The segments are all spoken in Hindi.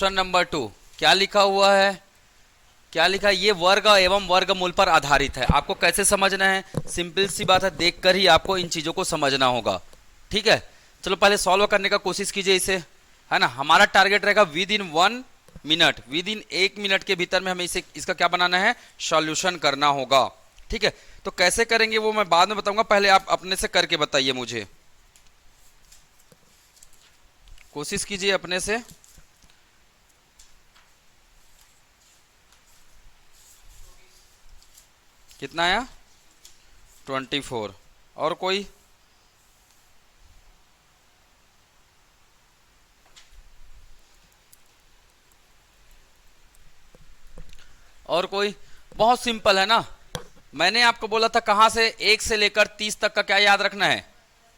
क्वेश्चन नंबर 2 क्या लिखा हुआ है? क्या लिखा है? ये वर्ग एवं वर्गमूल पर आधारित है। आपको कैसे समझना है? सिंपल सी बात है, देखकर ही आपको इन चीजों को समझना होगा। ठीक है, चलो पहले सॉल्व करने का कोशिश कीजिए इसे, है ना। हमारा टारगेट रहेगा with in 1 minute, with in 1 minute के भीतर में हमें इसे इसका क्या बनाना है, सॉल्यूशन करना होगा। ठीक है, तो कैसे करेंगे वो मैं बाद में बताऊंगा, पहले आप अपने से करके बताइए मुझे, कोशिश कीजिए अपने से। कितना आया? 24। और कोई? और कोई? बहुत सिंपल है ना। मैंने आपको बोला था कहां से, 1 से लेकर 30 तक का क्या याद रखना है,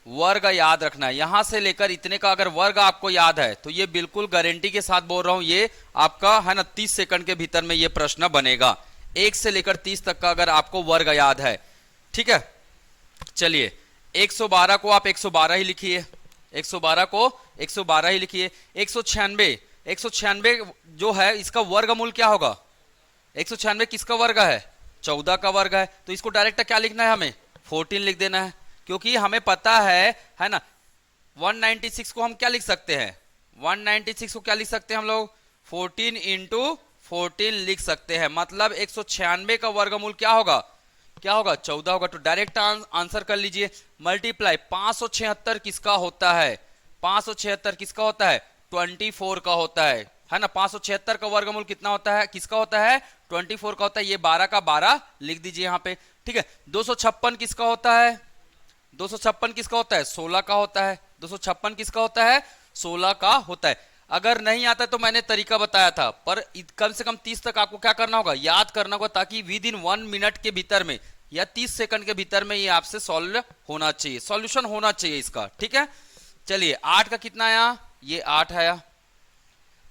वर्ग याद रखना है। यहां से लेकर इतने का अगर वर्ग आपको याद है तो ये बिल्कुल गारंटी के साथ बोल रहा हूं, ये आपका है ना 30 सेकंड के भीतर में ये प्रश्न बनेगा। 1 से लेकर 30 तक का अगर आपको वर्ग याद है। ठीक है, चलिए 112 को आप 112 ही लिखिए, 112 को 112 ही लिखिए। 196 जो है इसका वर्गमूल क्या होगा? 196 किसका वर्ग है? 14 का वर्ग है। तो इसको डायरेक्ट क्या लिखना है हमें? 14 लिख देना है, क्योंकि हमें पता है ना। 196 को हम क्या लिख सकते हैं? 196 को क्या लिख सकते हैं हम लोग? 14 इंटू 14 लिख सकते हैं। मतलब 196 का वर्गमूल क्या होगा? क्या होगा? 14 होगा। तो डायरेक्ट आंसर कर लीजिए। मल्टीप्लाई 576 किसका होता है? 576 किसका होता है? 24 का होता है ना। 576 का वर्गमूल कितना होता है, किसका होता है? 24 का होता है। ये 12 का 12 लिख दीजिए यहाँ पे। ठीक है, 256 किसका होता है? 256 किसका होता है? 16 का होता है। 256 किसका होता है? 16 का होता है। अगर नहीं आता तो मैंने तरीका बताया था, पर कम से कम 30 तक आपको क्या करना होगा, याद करना होगा, ताकि विद इन 1 मिनट के भीतर में या 30 सेकंड के भीतर में ये आपसे सॉल्व होना चाहिए, सॉल्यूशन होना चाहिए इसका। ठीक है, चलिए 8 का कितना आया? ये 8 आया।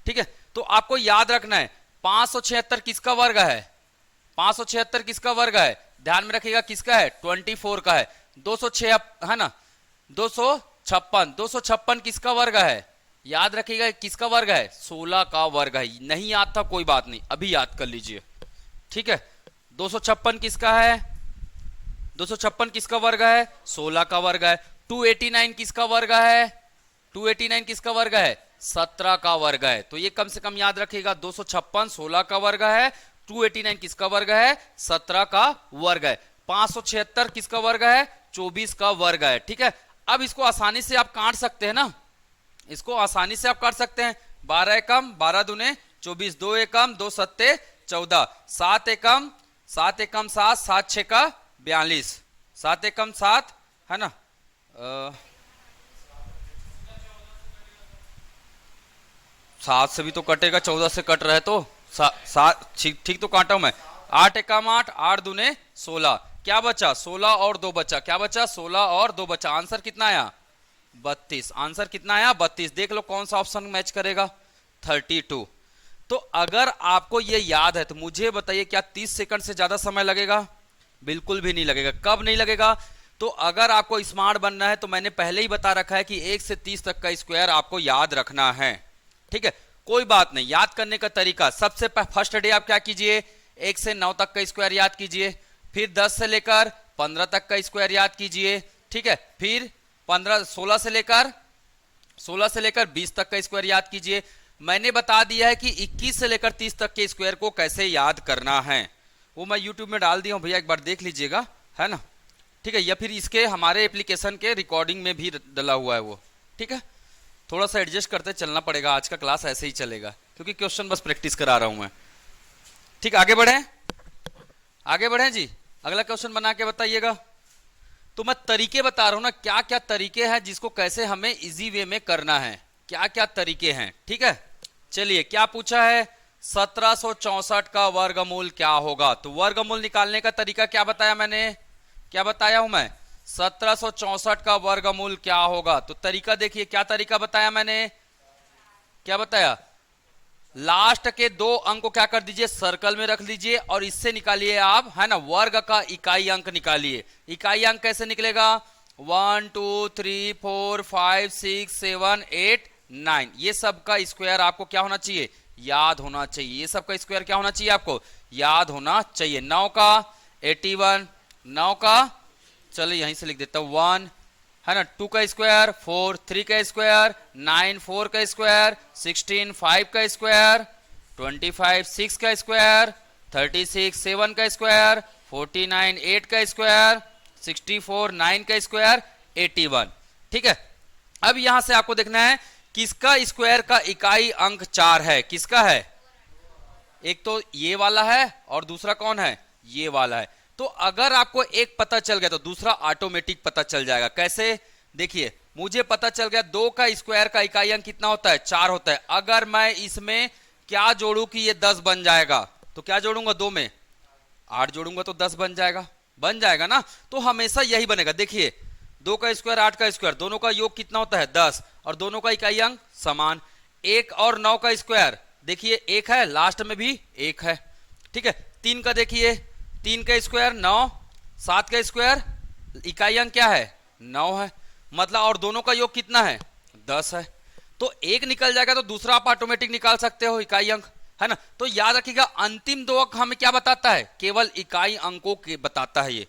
ठीक है, तो आपको याद रखना है 576 किसका वर्ग है? 576 किसका वर्ग है? ध्यान में रखिएगा किसका है? 24 का है। 206 है ना, 256 किसका वर्ग है? याद रखिएगा किसका वर्ग है? 16 का वर्ग है। नहीं याद था कोई बात नहीं, अभी याद कर लीजिए। ठीक है, 256 किसका है? 256 किसका वर्ग है? 16 का वर्ग है। 289 किसका वर्ग है? 289 किसका वर्ग है? 17 का वर्ग है। तो ये कम से कम याद रखिएगा, 256 16 का वर्ग है, 289 किसका वर्ग है? 17 का वर्ग है। 576 किसका वर्ग है? 24 का वर्ग है। ठीक है, अब इसको आसानी से आप काट सकते हैं ना, इसको आसानी से आप काट सकते हैं। 12 एकम 12 दूने 24, 2 एकम 2 सत्ते 14, 7 एकम 7 एकम 7, 7 6 का 42, 7 एकम 7 है ना। 7 से भी तो कटेगा, 14 से कट रहे तो 7 ठीक तो काटा हूं मैं। 8 एकम 8, 8 दूने 16, क्या बचा? 16 और 2 बचा। क्या बचा? 16 और 2 बचा। आंसर कितना आया? 32। आंसर कितना आया? 32। देख लो कौन सा ऑप्शन मैच करेगा? 32। तो अगर आपको ये याद है तो मुझे बताइए, क्या 30 सेकंड से ज्यादा समय लगेगा? बिल्कुल भी नहीं लगेगा। कब नहीं लगेगा? तो अगर आपको स्मार्ट बनना है तो मैंने पहले ही बता रखा है कि 1 से 30 तक का स्क्वायर आपको याद रखना है। ठीक है, कोई बात नहीं। याद करने का तरीका, सबसे फर्स्ट डे आप क्या कीजिए, 1 से 9 तक का स्क्वायर याद कीजिए, फिर 10 से लेकर 15 तक का स्क्वायर याद कीजिए। ठीक है, फिर 16 से लेकर 20 तक का स्क्वायर याद कीजिए। मैंने बता दिया है कि 21 से लेकर 30 तक के स्क्वायर को कैसे याद करना है, वो मैं यूट्यूब में डाल दिया हूं भैया, एक बार देख लीजिएगा, है ना। ठीक है, या फिर इसके हमारे एप्लीकेशन के रिकॉर्डिंग में भी डला हुआ है वो। ठीक है, थोड़ा सा एडजस्ट करते चलना पड़ेगा, आज का क्लास ऐसे ही चलेगा क्योंकि क्वेश्चन बस प्रैक्टिस करा रहा हूं मैं। ठीक, आगे बढ़े, आगे बढ़े जी। अगला क्वेश्चन बना के बताइएगा। तो मैं तरीके बता रहा हूं ना, क्या क्या तरीके हैं जिसको कैसे हमें इजी वे में करना है, क्या क्या तरीके हैं। ठीक है, चलिए क्या पूछा है? 1764 का वर्गमूल क्या होगा? तो वर्गमूल निकालने का तरीका क्या बताया मैंने, क्या बताया हूं मैं? 1764 का वर्गमूल क्या होगा? तो तरीका देखिए, क्या तरीका बताया मैंने, क्या बताया? लास्ट के 2 अंक को क्या कर दीजिए, सर्कल में रख लीजिए और इससे निकालिए आप, है ना, वर्ग का इकाई अंक निकालिए। इकाई अंक कैसे निकलेगा? 1 2 3 4 5 6 7 8 9, ये सब का स्क्वायर आपको क्या होना चाहिए? याद होना चाहिए, ये सब का स्क्वायर क्या होना चाहिए आपको, याद होना चाहिए। 9 का 81, 9 का चलिए यहीं से लिख देता हूं 1 है ना, 2 का स्क्वायर 4, 3 का स्क्वायर 9, 4 का स्क्वायर 16, 5 का स्क्वायर 25, 6 का स्क्वायर 36, 7 का स्क्वायर 49, 8 का स्क्वायर 64, 9 का स्क्वायर 81। ठीक है, अब यहां से आपको देखना है किसका स्क्वायर का इकाई अंक 4 है, किसका है, एक तो ये वाला है और दूसरा कौन है, ये वाला है। तो अगर आपको एक पता चल गया तो दूसरा ऑटोमेटिक पता चल जाएगा। कैसे, देखिए मुझे पता चल गया 2 का स्क्वायर का इकाई अंक कितना होता है, 4 होता है। अगर मैं इसमें क्या जोड़ू कि ये 10 बन जाएगा, तो क्या जोड़ूंगा, 2 में 8 जोड़ूंगा तो 10 बन जाएगा, बन जाएगा ना। तो हमेशा यही बनेगा। देखिए 2 का स्क्वायर 8 का स्क्वायर, दोनों का योग कितना होता है 10, और दोनों का इकाई अंक समान। 1 और 9 का स्क्वायर देखिए 1 है, लास्ट में भी 1 है। ठीक है, 3 का देखिए 3 का स्क्वायर 9, 7 का स्क्वायर इकाई अंक क्या है 9 है, मतलब और दोनों का योग कितना है 10 है। तो एक निकल जाएगा तो दूसरा आप ऑटोमेटिक निकाल सकते हो इकाई अंक, है ना। तो याद रखिएगा अंतिम 2 अंक हमें क्या बताता है, केवल इकाई अंकों के बताता है ये,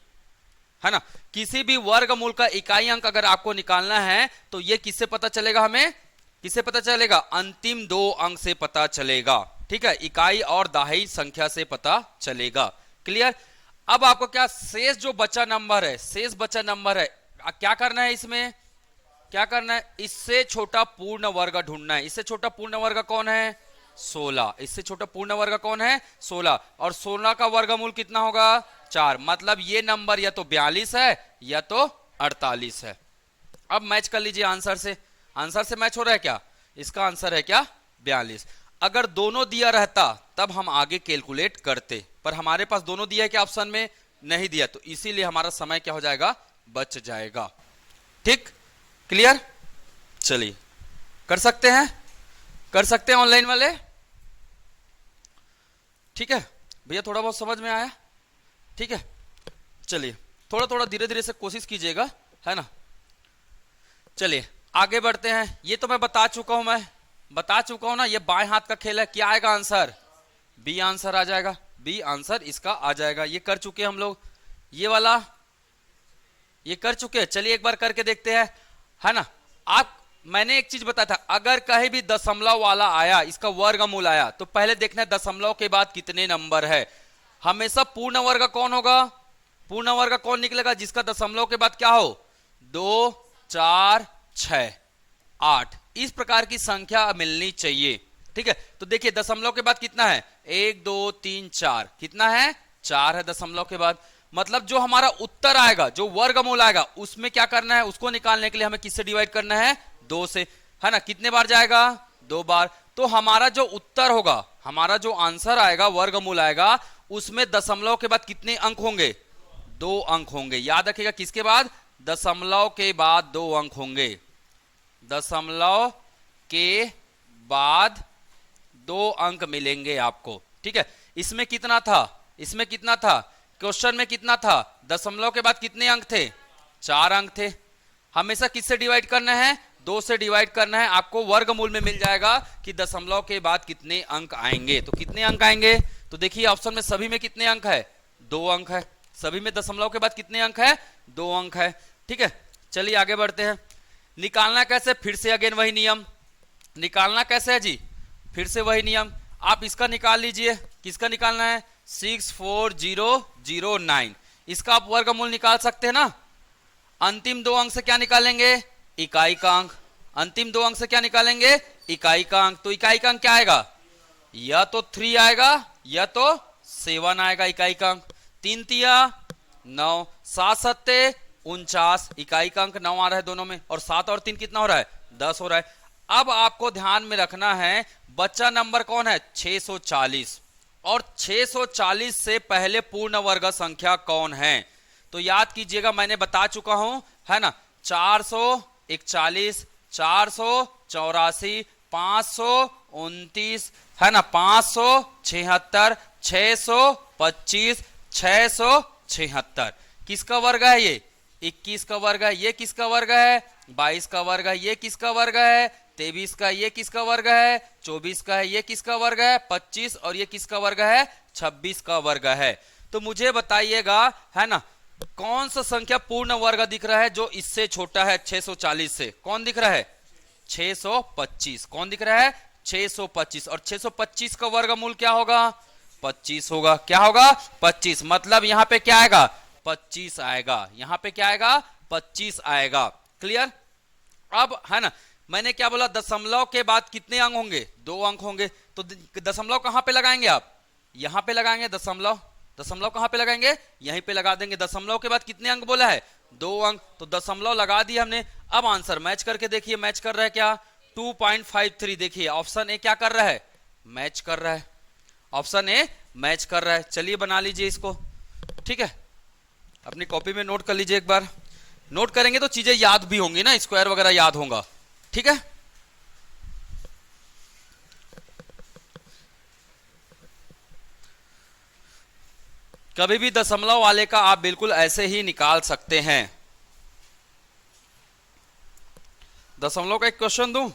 है ना। किसी भी वर्गमूल का इकाई अंक अगर आपको निकालना है तो ये किससे पता चलेगा, हमें किससे पता चलेगा, अंतिम 2 अंक से पता चलेगा। ठीक है, इकाई और दहाई संख्या से पता चलेगा। क्लियर। अब आपको क्या शेष जो बचा नंबर है, शेष बचा नंबर है, क्या करना है, इसमें क्या करना है, इससे छोटा पूर्ण वर्ग ढूंढना है। इससे छोटा पूर्ण वर्ग कौन है, 16। इससे छोटा पूर्ण वर्ग कौन है, 16। और 16 का वर्गमूल कितना होगा, 4। मतलब ये नंबर या तो 42 है या तो 48 है। अब मैच कर लीजिए आंसर से, आंसर से मैच हो रहा है क्या, इसका आंसर है क्या 42। अगर दोनों दिया रहता तब हम आगे कैलकुलेट करते, पर हमारे पास दोनों दिया है क्या, ऑप्शन में नहीं दिया, तो इसीलिए हमारा समय क्या हो जाएगा, बच जाएगा। ठीक, क्लियर। चलिए कर सकते हैं, कर सकते हैं ऑनलाइन वाले। ठीक है भैया, थोड़ा बहुत समझ में आया, ठीक है। चलिए थोड़ा थोड़ा धीरे धीरे से कोशिश कीजिएगा, है ना। चलिए आगे बढ़ते हैं। ये तो मैं बता चुका हूं, मैं बता चुका हूं ना, ये बाएं हाथ का खेल है। क्या आएगा आंसर, बी आंसर आ जाएगा, बी आंसर इसका आ जाएगा। ये कर चुके हम लोग, ये वाला ये कर चुके हैं। चलिए एक बार करके देखते हैं, है ना। आप, मैंने एक चीज बताया था, अगर कहीं भी दशमलव वाला आया, इसका वर्गमूल आया, तो पहले देखना है दशमलव के बाद कितने नंबर है। हमेशा पूर्ण वर्ग कौन होगा, पूर्ण वर्ग कौन निकलेगा, जिसका दशमलव के बाद क्या हो, 2, 4, 6, 8, इस प्रकार की संख्या मिलनी चाहिए। ठीक है, तो देखिए दशमलव के बाद कितना है, 1, 2, 3, 4, कितना है, 4 है दशमलव के बाद। मतलब जो हमारा उत्तर आएगा, जो वर्गमूल आएगा, उसमें क्या करना है, उसको निकालने के लिए हमें किससे डिवाइड करना है, 2 से, है ना। कितने बार जाएगा, 2 बार। तो हमारा जो उत्तर होगा, हमारा जो आंसर आएगा, वर्गमूल आएगा, उसमें दशमलव के बाद कितने अंक होंगे, 2 अंक होंगे। याद रखिएगा किसके बाद, दशमलव के बाद 2 अंक होंगे, दशमलव के बाद 2 अंक मिलेंगे आपको। ठीक है, इसमें कितना था, इसमें कितना था, क्वेश्चन में कितना था, दशमलव के बाद कितने अंक थे, 4 अंक थे। हमेशा किससे डिवाइड करना है, 2 से डिवाइड करना है। आपको वर्गमूल में मिल जाएगा कि दशमलव के बाद कितने अंक आएंगे। तो कितने अंक आएंगे, तो देखिए ऑप्शन में सभी में कितने अंक है, 2 अंक है। सभी में दशमलव के बाद कितने अंक है, 2 अंक है। ठीक है, चलिए आगे बढ़ते हैं। निकालना कैसे, फिर से अगेन वही नियम, निकालना कैसे है जी, फिर से वही नियम। आप इसका निकाल लीजिए, किसका निकालना है, 64009, इसका आप वर्गमूल निकाल सकते हैं ना। अंतिम 2 अंक से क्या निकालेंगे, इकाई का अंक। अंतिम 2 अंक से क्या निकालेंगे, इकाई का अंक। तो इकाई का अंक क्या आएगा, या तो 3 आएगा या तो 7 आएगा इकाई का अंक। 3 तिया 9, 7 सत्ते 49, इकाई का अंक 9 आ रहा है दोनों में, और 7 और 3 कितना हो रहा है, 10 हो रहा है। अब आपको ध्यान में रखना है बच्चा नंबर कौन है, 640, और 640 से पहले पूर्ण वर्ग संख्या कौन है। तो याद कीजिएगा, मैंने बता चुका हूं, है ना। 441, 484, 529, है ना, 576, 625, 676। किसका वर्ग है ये, 21 का वर्ग है। ये किसका वर्ग है, 22 का वर्ग है। ये किसका वर्ग है, 23 का ये किसका वर्ग है, 24 का है, ये किसका वर्ग है 25, और ये किसका वर्ग है 26 का वर्ग है। तो मुझे बताइएगा, है ना, कौन सा संख्या पूर्ण वर्ग दिख रहा है जो इससे छोटा है 640 से? कौन दिख रहा है 625। कौन दिख रहा है 625। और 625 का वर्गमूल क्या होगा 25 होगा। क्या होगा 25। मतलब यहां पे क्या आएगा 25 आएगा। यहां पे क्या आएगा 25 आएगा। क्लियर। अब है ना, मैंने क्या बोला, दशमलव के बाद कितने अंक होंगे 2 अंक होंगे। तो दशमलव कहां पे लगाएंगे आप, यहां पे लगाएंगे दशमलव। दशमलव कहां पे लगाएंगे, यहीं पे लगा देंगे। दशमलव के बाद कितने अंक बोला है 2 अंक, तो दशमलव लगा दिया हमने। अब आंसर मैच करके देखिए, मैच कर रहा है क्या 2.53। देखिए ऑप्शन ए क्या कर रहा है मैच कर रहा है, ऑप्शन ए मैच कर रहा है। चलिए बना लीजिए इसको, ठीक है, अपनी कॉपी में नोट कर लीजिए। एक बार नोट करेंगे तो चीजें याद भी होंगी ना, स्क्वायर वगैरह याद होगा, ठीक है। कभी भी दशमलव वाले का आप बिल्कुल ऐसे ही निकाल सकते हैं। दशमलव का एक क्वेश्चन दूं,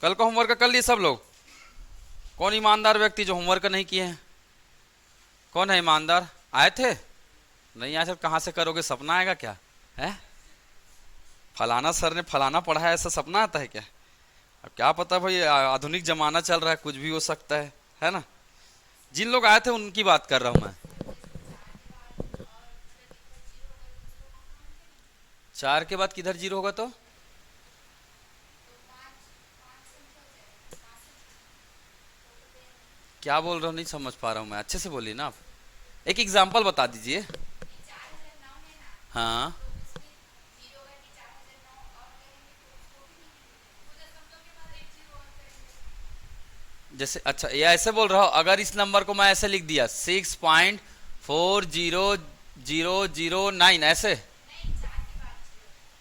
कल का होमवर्क कर लिए सब लोग? कौन ईमानदार व्यक्ति जो होमवर्क नहीं किए हैं? कौन है ईमानदार? आए थे? नहीं आए थे? कहां से करोगे, सपना आएगा क्या है? फलाना सर ने फलाना पढ़ा है, ऐसा सपना आता है क्या? अब क्या पता भाई, आधुनिक जमाना चल रहा है, कुछ भी हो सकता है ना। जिन लोग आए थे उनकी बात कर रहा हूं मैं। 4 के बाद किधर जीरो होगा तो? क्या बोल रहा हूँ नहीं समझ पा रहा हूं मैं, अच्छे से बोलिए ना आप। एक एग्जांपल बता दीजिए। हाँ जैसे, अच्छा ये ऐसे बोल रहा हूं, अगर इस नंबर को मैं ऐसे लिख दिया 6.40009, ऐसे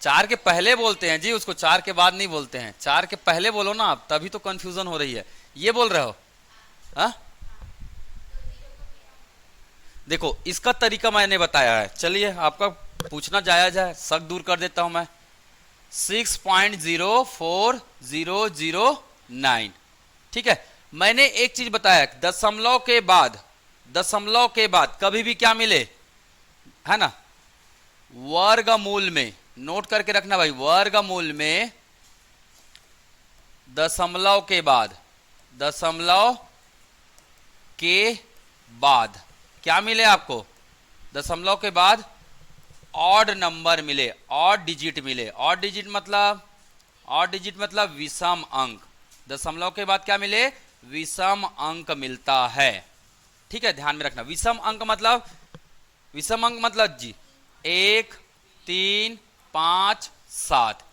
4 के पहले बोलते हैं जी उसको, 4 के बाद नहीं बोलते हैं। 4 के पहले बोलो ना आप, तभी तो कंफ्यूजन हो रही है। ये बोल रहे हो? हाँ देखो इसका तरीका मैंने बताया है, चलिए आपका पूछना जायज है, शक दूर कर देता हूं मैं। 6.04009, ठीक है। मैंने एक चीज बताया, दशमलव के बाद कभी भी क्या मिले, है ना, वर्गमूल में, नोट करके रखना भाई, वर्गमूल में दशमलव के बाद क्या मिले आपको, दशमलव के बाद ऑड नंबर मिले, ऑड डिजिट मिले। ऑड डिजिट मतलब विषम अंक। दशमलव के बाद क्या मिले, विषम अंक मिलता है, ठीक है, ध्यान में रखना। विषम अंक मतलब जी 1 3 5 7।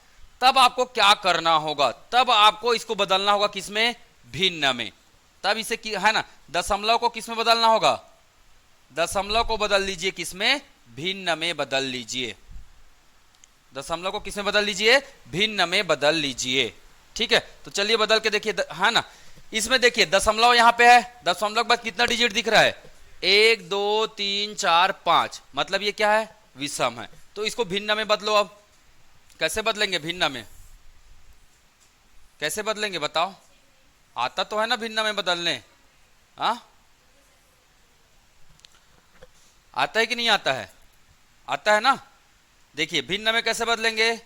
तब आपको क्या करना होगा, तब आपको इसको बदलना होगा किसमें, भिन्न में। तब इसे है ना, दशमलव को किसमें बदलना होगा, दशमलव को बदल लीजिए किसमें, भिन्न में बदल लीजिए। दशमलव को किसमें बदल लीजिए, भिन्न में बदल लीजिए, ठीक है। तो चलिए बदल के देखिए, है ना, इसमें देखिए दशमलव यहां पे है, दशमलव के बाद कितना डिजिट दिख रहा है 1 2 3 4 5, मतलब ये क्या है विषम है। तो इसको भिन्न में बदलो। अब कैसे बदलेंगे भिन्न में, कैसे बदलेंगे बताओ? आता तो है ना भिन्न में बदलने, हाँ आता है कि नहीं आता है? आता है ना। देखिए भिन्न में कैसे बदलेंगे,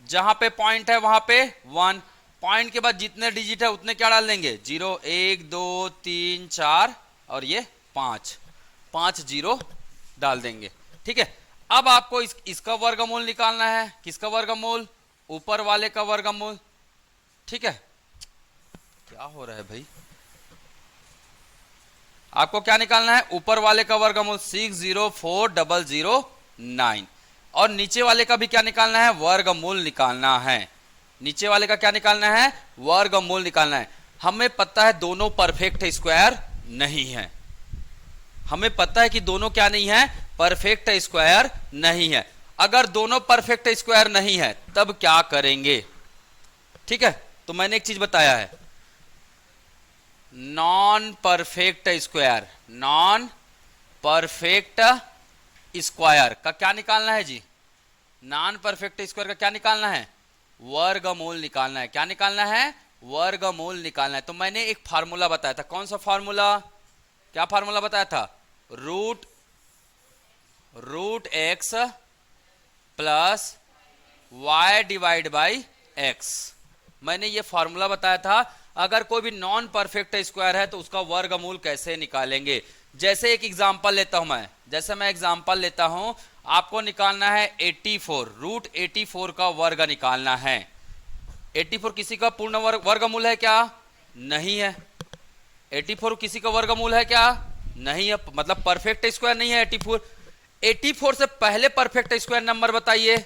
जहां पे पॉइंट है वहां पे 1, पॉइंट के बाद जितने डिजिट है उतने क्या डाल देंगे 0 1 2 3 4 और ये 5 0 डाल देंगे, ठीक है। अब आपको इसका वर्गमूल निकालना है। किसका वर्गमूल, ऊपर वाले का वर्गमूल, ठीक है। क्या हो रहा है भाई, आपको क्या निकालना है, ऊपर वाले का वर्गमूल 604009, और नीचे वाले का भी क्या निकालना है, वर्गमूल निकालना है। नीचे वाले का क्या निकालना है, वर्गमूल निकालना है। हमें पता है दोनों परफेक्ट स्क्वायर नहीं है, हमें पता है कि दोनों क्या नहीं है, परफेक्ट स्क्वायर नहीं है। अगर दोनों परफेक्ट स्क्वायर नहीं है तब क्या करेंगे, ठीक है। तो मैंने एक चीज बताया है, non perfect square, non perfect square का क्या निकालना है जी, नॉन परफेक्ट स्क्वायर का क्या निकालना है, वर्गमूल निकालना है। क्या निकालना है? वर्गमूल निकालना है। तो मैंने एक फार्मूला बताया था, कौन सा फार्मूला? क्या फार्मूला बताया था? Root x plus y divide by x. मैंने ये फार्मूला बताया था। अगर कोई भी नॉन परफेक्ट स्क्वायर है तो उसका वर्गमूल कैसे निकालेंगे। जैसे एक एग्जांपल लेता हूं मैं, जैसे मैं एग्जांपल लेता हूं, आपको निकालना है 84, रूट 84 का वर्ग निकालना है। 84 किसी का पूर्ण वर्गमूल है क्या? नहीं है। 84 किसी का वर्गमूल है क्या? नहीं है, मतलब परफेक्ट स्क्वायर नहीं है 84। 84 से पहले परफेक्ट स्क्वायर नंबर बताइए।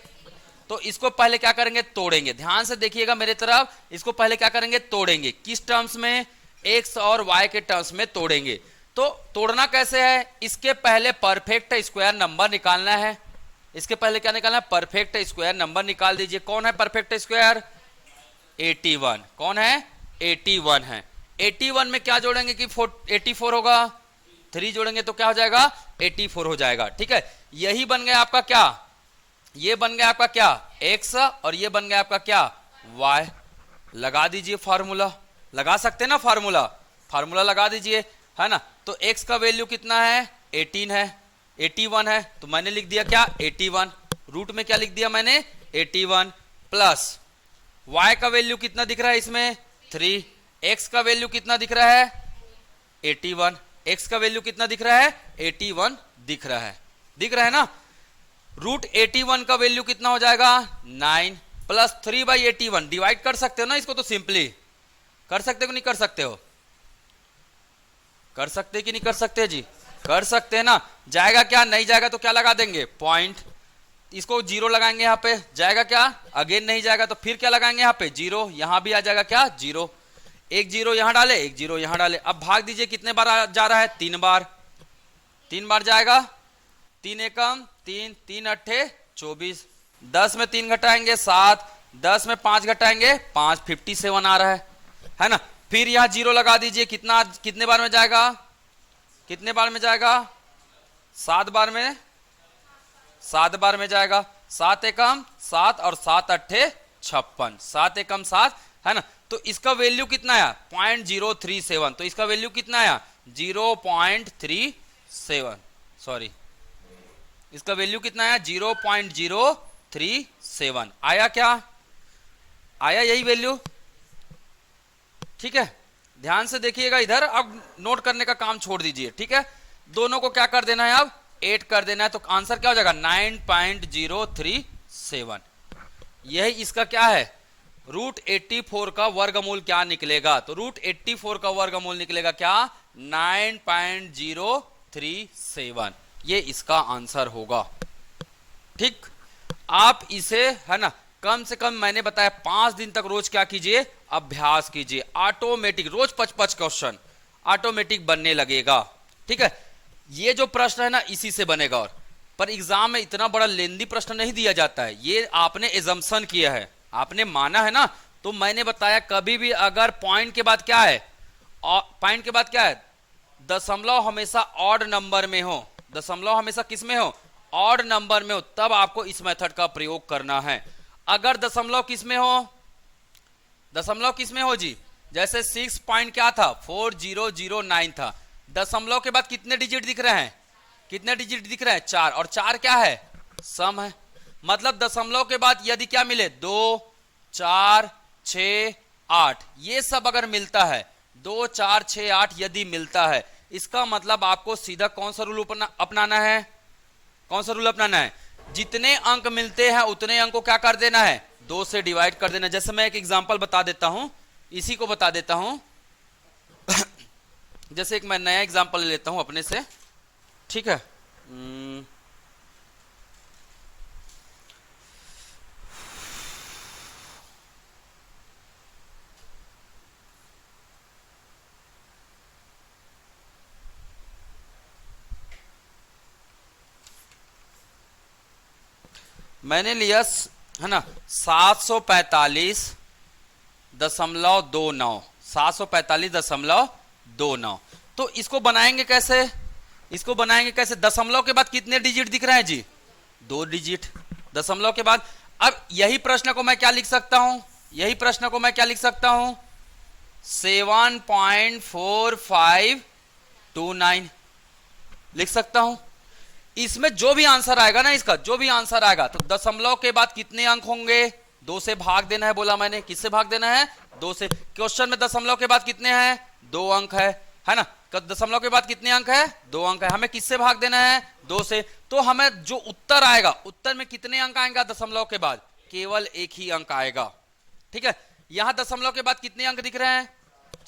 तो इसको पहले क्या करेंगे? तोड़ेंगे। ध्यान से देखिएगा मेरे तरफ। इसको पहले क्या करेंगे? तोड़ेंगे। किस टर्म्स में? एक्स और वाई के टर्म्स में तोड़ेंगे। तो तोड़ना कैसे है? इसके पहले परफेक्ट स्क्वायर नंबर निकालना है। इसके पहले क्या निकालना है? परफेक्ट स्क्वायर नंबर निकाल दीजिए। कौन है परफेक्ट स्क्वायर? 81। कौन है? 81 है। 81 में क्या जोड़ेंगे कि 84 होगा? 3 जोड़ेंगे तो क्या हो जाएगा? 84 हो जाएगा। ठीक है, यही बन गया आपका क्या? ये बन गया आपका क्या? x, और ये बन गया आपका क्या? y। लगा दीजिए फार्मूला। लगा सकते हैं ना फार्मूला? फार्मूला लगा दीजिए, है ना। तो x का वैल्यू कितना है? 18 है। 81 है तो मैंने लिख दिया क्या? 81। रूट में क्या लिख दिया मैंने? 81 प्लस y का वैल्यू कितना दिख रहा है इसमें? 3। x का वैल्यू कितना दिख रहा है? 81। x का वैल्यू कितना दिख रहा है? 81 दिख रहा है। दिख रहा है ना। रूट 81 का वैल्यू कितना हो जाएगा? 9 प्लस 3/81। डिवाइड कर सकते हो ना इसको, तो सिंपली कर सकते हो कि नहीं कर सकते हो? कर सकते कि नहीं कर सकते जी? कर सकते हैं ना। जाएगा क्या? नहीं जाएगा तो क्या लगा देंगे? पॉइंट। इसको 0 लगाएंगे यहाँ पे, जाएगा क्या? अगेन नहीं जाएगा तो फिर क्या लगाएंगे? यहाँ पे 0। यहां भी आ जाएगा क्या? 0। एक 0 यहां डाले, एक 0 यहां डाले। अब भाग दीजिए, कितने बार जा रहा है? 3 बार। 3 बार जाएगा। 3 एकम 3, 3 अट्ठे 24। 10 में 3 घटाएंगे 7, 10 में 5 घटाएंगे 5, 57 आ रहा है ना। फिर यहां 0 लगा दीजिए। कितना, कितने बार में जाएगा? कितने बार में जाएगा? 7 बार में। 7 बार में जाएगा। 7 एकम 7 और 7 अट्ठे 56। 7 एकम 7, है ना। तो इसका वैल्यू कितना आया? 0.037। तो इसका वैल्यू कितना आया? 0.37। सॉरी, इसका वैल्यू कितना आया? 0.037 आया। क्या आया? यही वैल्यू। ठीक है, ध्यान से देखिएगा इधर। अब नोट करने का काम छोड़ दीजिए। ठीक है, दोनों को क्या कर देना है? अब 8 कर देना है। तो आंसर क्या हो जाएगा? 9.037। यही इसका क्या है? रूट 84 का वर्गमूल क्या निकलेगा? तो रूट 84 का वर्गमूल निकलेगा क्या? 9.037। ये इसका आंसर होगा। ठीक, आप इसे, है ना, कम से कम मैंने बताया 5 दिन तक रोज क्या कीजिए? अभ्यास कीजिए। ऑटोमेटिक रोज 5-5 क्वेश्चन ऑटोमेटिक बनने लगेगा। ठीक है, ये जो प्रश्न है ना इसी से बनेगा। और पर एग्जाम में इतना बड़ा लेंदी प्रश्न नहीं दिया जाता है। ये आपने एजम्पशन किया है, आपने माना है ना। तो मैंने बताया कभी भी अगर पॉइंट के बाद क्या है? पॉइंट के बाद क्या है? दशमलव हमेशा ऑड नंबर में हो। दशमलव हमेशा किस में हो? ऑड नंबर में हो। तब आपको इस मेथड का प्रयोग करना है। अगर दशमलव किस में हो? दशमलव किस में हो जी? जैसे 6 पॉइंट क्या था? 4009 था। दशमलव के बाद कितने डिजिट दिख रहे हैं? कितने डिजिट दिख रहे हैं? 4। और 4 क्या है? सम है। मतलब दशमलव के बाद यदि क्या मिले? 2, 4, 6, 8, ये सब अगर मिलता है, 2, 4, 6, 8 यदि मिलता है, इसका मतलब आपको सीधा कौन सा रूल अपनाना है? कौन सा रूल अपनाना है? जितने अंक मिलते हैं उतने अंक को क्या कर देना है? 2 से डिवाइड कर देना। जैसे मैं एक एग्जांपल बता देता हूं, इसी को बता देता हूं। जैसे एक मैं नया एग्जांपल ले लेता हूं अपने से। ठीक है, मैंने लिया, है ना, 745.29। 745.29। तो इसको बनाएंगे कैसे? इसको बनाएंगे कैसे? दशमलव के बाद कितने डिजिट दिख रहे हैं जी? 2 डिजिट। दशमलव के बाद अब यही प्रश्न को मैं क्या लिख सकता हूं, यही प्रश्न को मैं क्या लिख सकता हूं, 7.4529 लिख सकता हूं। इसमें जो भी आंसर आएगा ना, इसका जो भी आंसर आएगा, तो दशमलव के बाद कितने अंक होंगे, 2 से भाग देना है, बोला मैंने, किससे भाग देना है, 2 से। क्वेश्चन में दशमलव के बाद कितने हैं, 2 अंक है ना, दशमलव के बाद कितने अंक है, 2 अंक है, हमें किससे भाग देना है, 2 से। तो हमें जो उत्तर आएगा, उत्तर में कितने अंक आएंगे दशमलव के बाद, केवल एक ही अंक आएगा। ठीक है, यहां दशमलव के बाद कितने अंक दिख रहे हैं,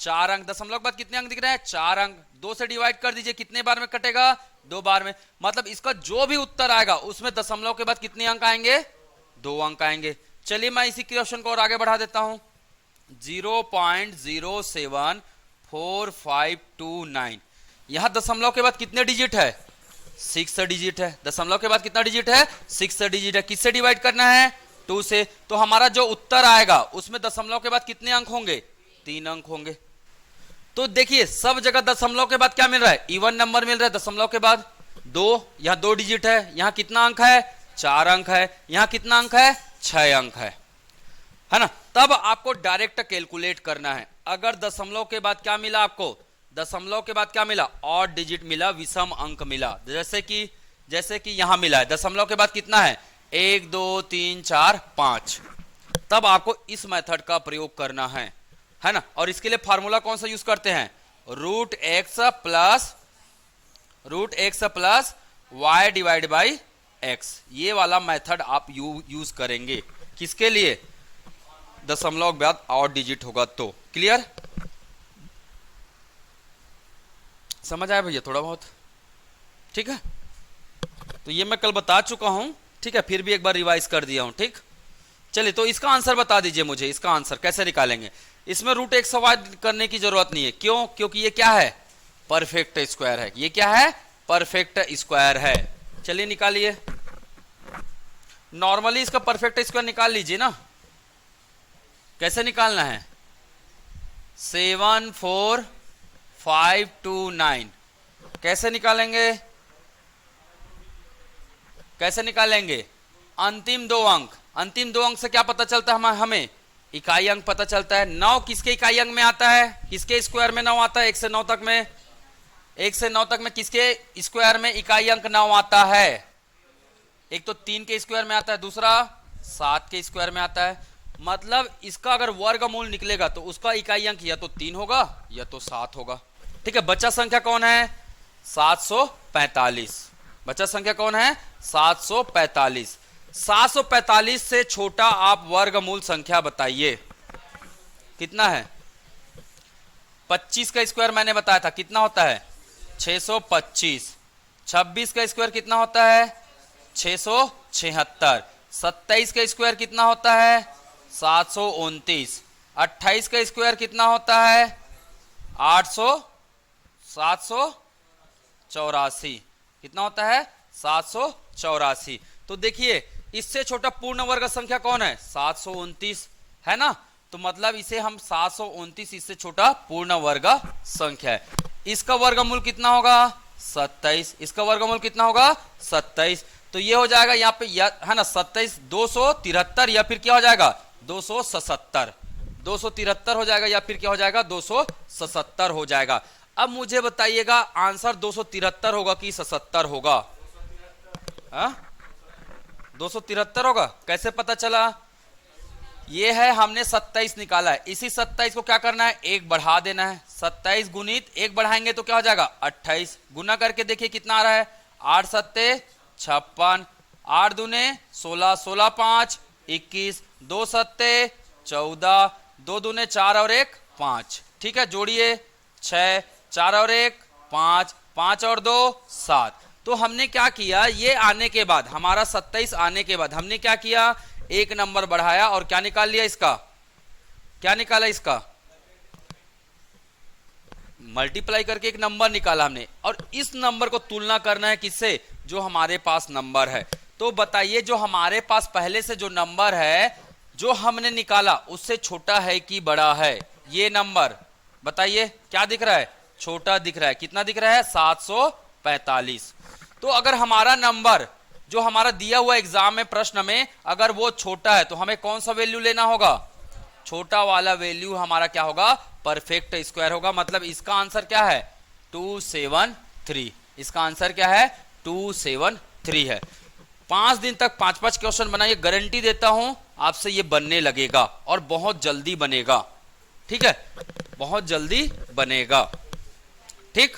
4 अंक। दशमलव के बाद कितने अंक दिख रहे हैं, 4 अंक। 2 से डिवाइड कर दीजिए, कितने बार में कटेगा, 2 बार में। मतलब इसका जो भी उत्तर आएगा उसमें दशमलव के बाद कितने अंक आएंगे, 2 अंक आएंगे। चलिए मैं इसी क्वेश्चन को और आगे बढ़ा देता हूं, 0.07459। यहां दशमलव के बाद कितने डिजिट है, 6 डिजिट है। दशमलव के बाद कितना डिजिट है, 6 डिजिट है। किससे डिवाइड करना है, 2 से। तो हमारा जो उत्तर आएगा उसमें दशमलव के बाद कितने अंक होंगे, 3 अंक होंगे। तो देखिए सब जगह दशमलव के बाद क्या मिल रहा है, इवन नंबर मिल रहा है। दशमलव के बाद 2, यहां 2 डिजिट है, यहां कितना अंक है, 4 अंक है, यहां कितना अंक है, 6 अंक है ना। तब आपको डायरेक्ट कैलकुलेट करना है। अगर दशमलव के बाद क्या मिला आपको, दशमलव के बाद क्या मिला, ऑड डिजिट मिला, विषम अंक मिला, जैसे कि यहां मिला है। दशमलव के बाद कितना है, 1 2 3 4 5। तब आपको इस मेथड का प्रयोग करना है ना। और इसके लिए फार्मूला कौन सा यूज करते हैं, root x plus y divide by x. ये वाला मेथड आप यूज करेंगे, किसके लिए, दशमलव के बाद ऑड डिजिट होगा तो। क्लियर, समझ आया भैया थोड़ा बहुत, ठीक है। तो ये मैं कल बता चुका हूं, ठीक है, फिर भी एक बार रिवाइज कर दिया हूं, ठीक। चलिए तो इसका आंसर बता दीजिए मुझे, इसका आंसर कैसे निकालेंगे। इसमें रूट एक्स वाई करने की जरूरत नहीं है, क्यों, क्योंकि ये क्या है, परफेक्ट स्क्वायर है। ये क्या है, परफेक्ट स्क्वायर है। चलिए निकालिए, नॉर्मली इसका परफेक्ट स्क्वायर निकाल लीजिए ना। कैसे निकालना है, 74529 कैसे निकालेंगे, कैसे निकालेंगे, अंतिम 2 अंक। अंतिम 2 अंक से क्या पता चलता है हमें, इकाई अंक पता चलता है। 9 किसके इकाई अंक में आता है, किसके स्क्वायर में 9 आता है, 1 से 9 तक में, 1 से 9 तक में किसके स्क्वायर में इकाई अंक 9 आता है। एक तो 3 के स्क्वायर में आता है, दूसरा 7 के स्क्वायर में आता है। मतलब इसका अगर वर्गमूल निकलेगा तो उसका इकाई अंक या तो 3 होगा या तो 7 होगा। ठीक है, बच्चा संख्या कौन है, 745। बच्चा संख्या कौन है, 745। 745 से छोटा आप वर्गमूल संख्या बताइए, कितना है। 25 का स्क्वायर मैंने बताया था कितना होता है, 625। 26 का स्क्वायर कितना होता है, 676। 27 का स्क्वायर कितना होता है, 729। 28 का स्क्वायर कितना होता है, 784। कितना होता है, 784। तो देखिए इससे छोटा पूर्ण वर्ग संख्या कौन है, 729 है ना। तो मतलब इसे हम 729 इससे छोटा पूर्ण वर्ग संख्या है। इसका वर्गमूल कितना होगा, 27। इसका वर्गमूल कितना होगा, 27। तो ये हो जाएगा यहाँ पे है ना 27, 273 या फिर क्या हो जाएगा 277। 273 हो जाएगा या फिर क्या हो जाएगा 277 हो जाएगा। अब मुझे बताइएगा आंसर 273 होगा कि 77 होगा, 273 होगा। कैसे पता चला, ये है हमने 27 निकाला है, इसी 27 को क्या करना है, 1 बढ़ा देना है। 27 गुणित 1 बढ़ाएंगे तो क्या हो जाएगा 28। गुना करके देखिए कितना आ रहा है, 8 सत्ते 56, 8 दूने 16, 16 5 21, 2 सत्ते 14, 2 दूने 4 और 1 5। ठीक है, जोड़िए 6, 4 और 1 5, 5 और 2 7। तो हमने क्या किया, ये आने के बाद हमारा 27 आने के बाद हमने क्या किया, 1 नंबर बढ़ाया और क्या निकाल लिया, इसका क्या निकाला, इसका मल्टीप्लाई करके एक नंबर निकाला हमने। और इस नंबर को तुलना करना है किससे, जो हमारे पास नंबर है। तो बताइए जो हमारे पास पहले से जो नंबर है जो हमने निकाला उससे छोटा है कि बड़ा है, ये नंबर बताइए क्या दिख रहा है, छोटा दिख रहा है। कितना दिख रहा है, 745। तो अगर हमारा नंबर जो हमारा दिया हुआ एग्जाम में प्रश्न में अगर वो छोटा है तो हमें कौन सा वैल्यू लेना होगा, छोटा वाला वैल्यू हमारा क्या होगा, परफेक्ट स्क्वायर होगा। मतलब इसका आंसर क्या है 273, इसका आंसर क्या है 273 है। 5 दिन तक 5-5 क्वेश्चन बनाइए, गारंटी देता हूं आपसे ये बनने लगेगा और बहुत जल्दी बनेगा, ठीक है, बहुत जल्दी बनेगा, ठीक।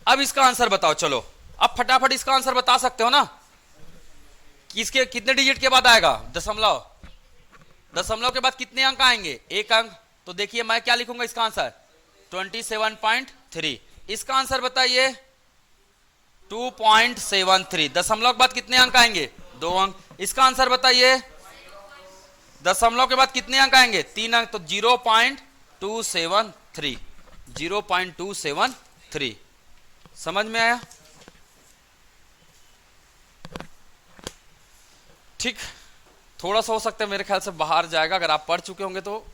अब इसका आंसर बताओ, चलो अब फटाफट इसका आंसर बता सकते हो ना, किसके कितने डिजिट के बाद आएगा, दशमलव, दशमलव के बाद कितने अंक आएंगे, एक अंक। तो देखिए मैं क्या लिखूंगा इसका आंसर 27.3। इसका आंसर बताइए 2.73। दशमलव के बाद कितने अंक आएंगे, 2 अंक। इसका आंसर बताइए दशमलव के बाद कितने अंक आएंगे, 3 अंक। तो 0.273, 0.273। समझ में आया, ठीक। थोड़ा सा हो सकता है मेरे ख्याल से बाहर जाएगा, अगर आप पढ़ चुके होंगे तो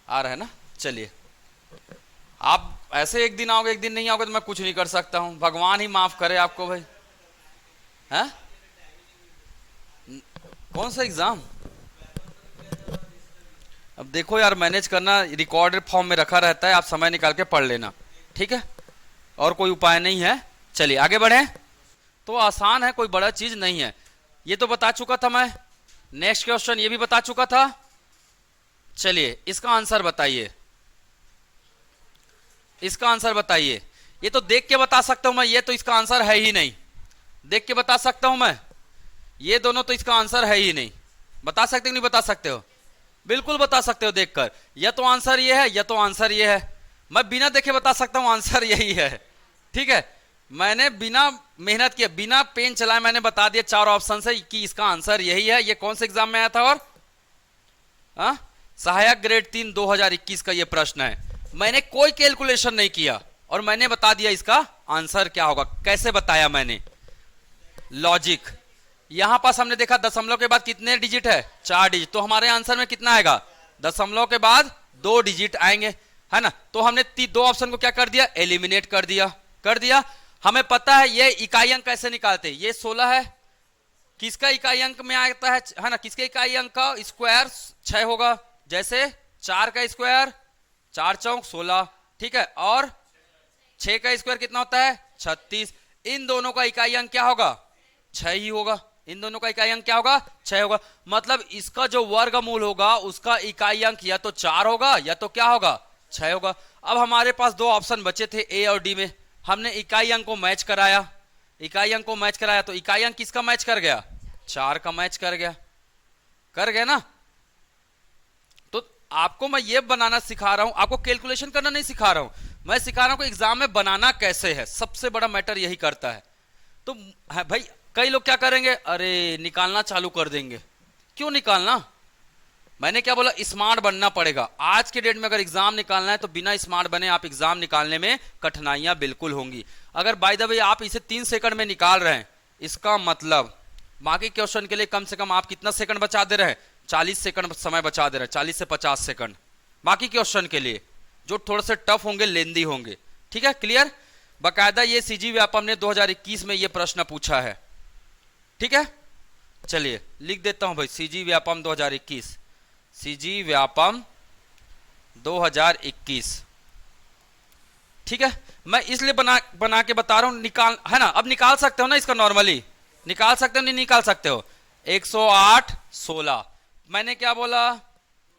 आ रहा है ना। चलिए, आप ऐसे एक दिन आओगे एक दिन नहीं आओगे तो मैं कुछ नहीं कर सकता हूं, भगवान ही माफ करे आपको भाई। हैं कौन सा एग्जाम, अब देखो यार, मैनेज करना रिकॉर्डेड फॉर्म में रखा रहता है, आप समय निकाल के पढ़ लेना, ठीक है, और कोई उपाय नहीं है। चलिए आगे बढ़े, तो आसान है, कोई बड़ा चीज नहीं है। ये तो बता चुका था मैं, नेक्स्ट क्वेश्चन ये भी बता चुका था। चलिए इसका आंसर बताइए, इसका आंसर बताइए। ये तो देख के बता सकता हूं मैं, ये तो इसका आंसर है ही नहीं, देख के बता सकता हूं मैं, ये दोनों तो इसका आंसर है ही नहीं। बता सकते हो नहीं बता सकते हो, बिल्कुल बता सकते हो देखकर, या तो आंसर ये है या तो आंसर ये है। मैं बिना देखे बता सकता हूं आंसर यही है, ठीक है। मैंने बिना मेहनत किए, बिना पेन चलाए मैंने बता दिया 4 ऑप्शन से कि इसका आंसर यही है। ये कौन से एग्जाम में आया था, और सहायक ग्रेड 3 2021 का ये प्रश्न है। मैंने कोई कैलकुलेशन नहीं किया और मैंने बता दिया इसका आंसर क्या होगा। कैसे बताया मैंने, लॉजिक। यहां पास हमने देखा दशमलव के बाद कितने डिजिट है, 4 डिजिट, तो हमारे आंसर में कितना आएगा, दशमलव के बाद 2 डिजिट आएंगे, है ना। तो हमने 2 ऑप्शन को क्या कर दिया, एलिमिनेट कर दिया, कर दिया। हमें पता है ये इकाई अंक कैसे निकालते हैं, ये 16 है, किसका इकाई अंक में आता है ना, किसके इकाई अंक का स्क्वायर 6 होगा, जैसे 4 का स्क्वायर 4 चौक 16, ठीक है, और 6 का स्क्वायर कितना होता है 36। इन दोनों का इकाई अंक क्या होगा, 6 ही होगा, इन दोनों का इकाई अंक क्या होगा, 6 होगा। मतलब इसका जो वर्गमूल होगा उसका इकाई अंक या तो 4 होगा या तो क्या होगा, 6 होगा। अब हमारे पास 2 ऑप्शन बचे थे ए और डी में, हमने इकाई अंक को मैच कराया, इकाई अंक को मैच कराया, तो इकाई अंक किसका मैच कर गया, 4 का मैच कर गया, कर गया ना। तो आपको मैं ये बनाना सिखा रहा हूं, आपको कैलकुलेशन करना नहीं सिखा रहा हूं, मैं सिखा रहा हूं कि एग्जाम में बनाना कैसे है, सबसे बड़ा मैटर यही करता है। तो है भाई, कई लोग क्या करेंगे, अरे निकालना चालू कर देंगे। क्यों निकालना, मैंने क्या बोला, स्मार्ट बनना पड़ेगा। आज के डेट में अगर एग्जाम निकालना है तो बिना स्मार्ट बने आप एग्जाम निकालने में कठिनाइयां बिल्कुल होंगी। अगर बाय द वे आप इसे 3 सेकंड में निकाल रहे हैं, इसका मतलब बाकी क्वेश्चन के लिए कम से कम आप कितना सेकंड बचा दे रहे हैं, 40 सेकंड समय बचा दे रहे हैं, 40 से 50 सेकंड बाकी क्वेश्चन के लिए जो थोड़े से टफ होंगे, लेंदी होंगे, ठीक है, क्लियर। बाकायदा ये सीजी व्यापम ने 2021 में ये प्रश्न पूछा है, ठीक है। चलिए लिख देता हूं भाई, सीजी व्यापम 2021, सीजी व्यापम 2021, ठीक है। मैं इसलिए बना के बता रहा हूं, निकाल है ना, अब निकाल सकते हो ना इसका, नॉर्मली निकाल सकते हो नहीं निकाल सकते हो, 108 16। मैंने क्या बोला,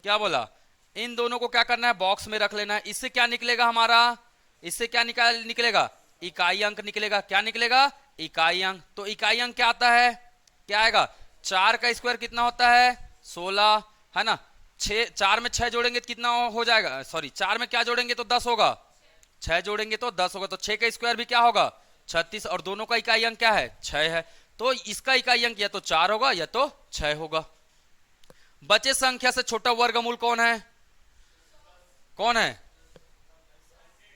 क्या बोला, इन दोनों को क्या करना है, बॉक्स में रख लेना है। इससे क्या निकलेगा हमारा, इससे क्या निकलेगा, इकाई अंक निकलेगा। क्या निकलेगा, इकाई अंक। तो इकाई अंक क्या आता है, क्या आएगा, 4 का स्क्वायर कितना होता है 16, है ना। 4 में 6 जोड़ेंगे तो कितना हो जाएगा, सॉरी 4 में क्या जोड़ेंगे तो 10 होगा, 6 जोड़ेंगे तो 10 होगा, तो 6 का स्क्वायर भी क्या होगा 36, और दोनों का इकाई अंक क्या है 6 है, तो इसका इकाई अंक या तो 4 होगा या तो 6 होगा। बचे संख्या से छोटा वर्गमूल कौन है, कौन है,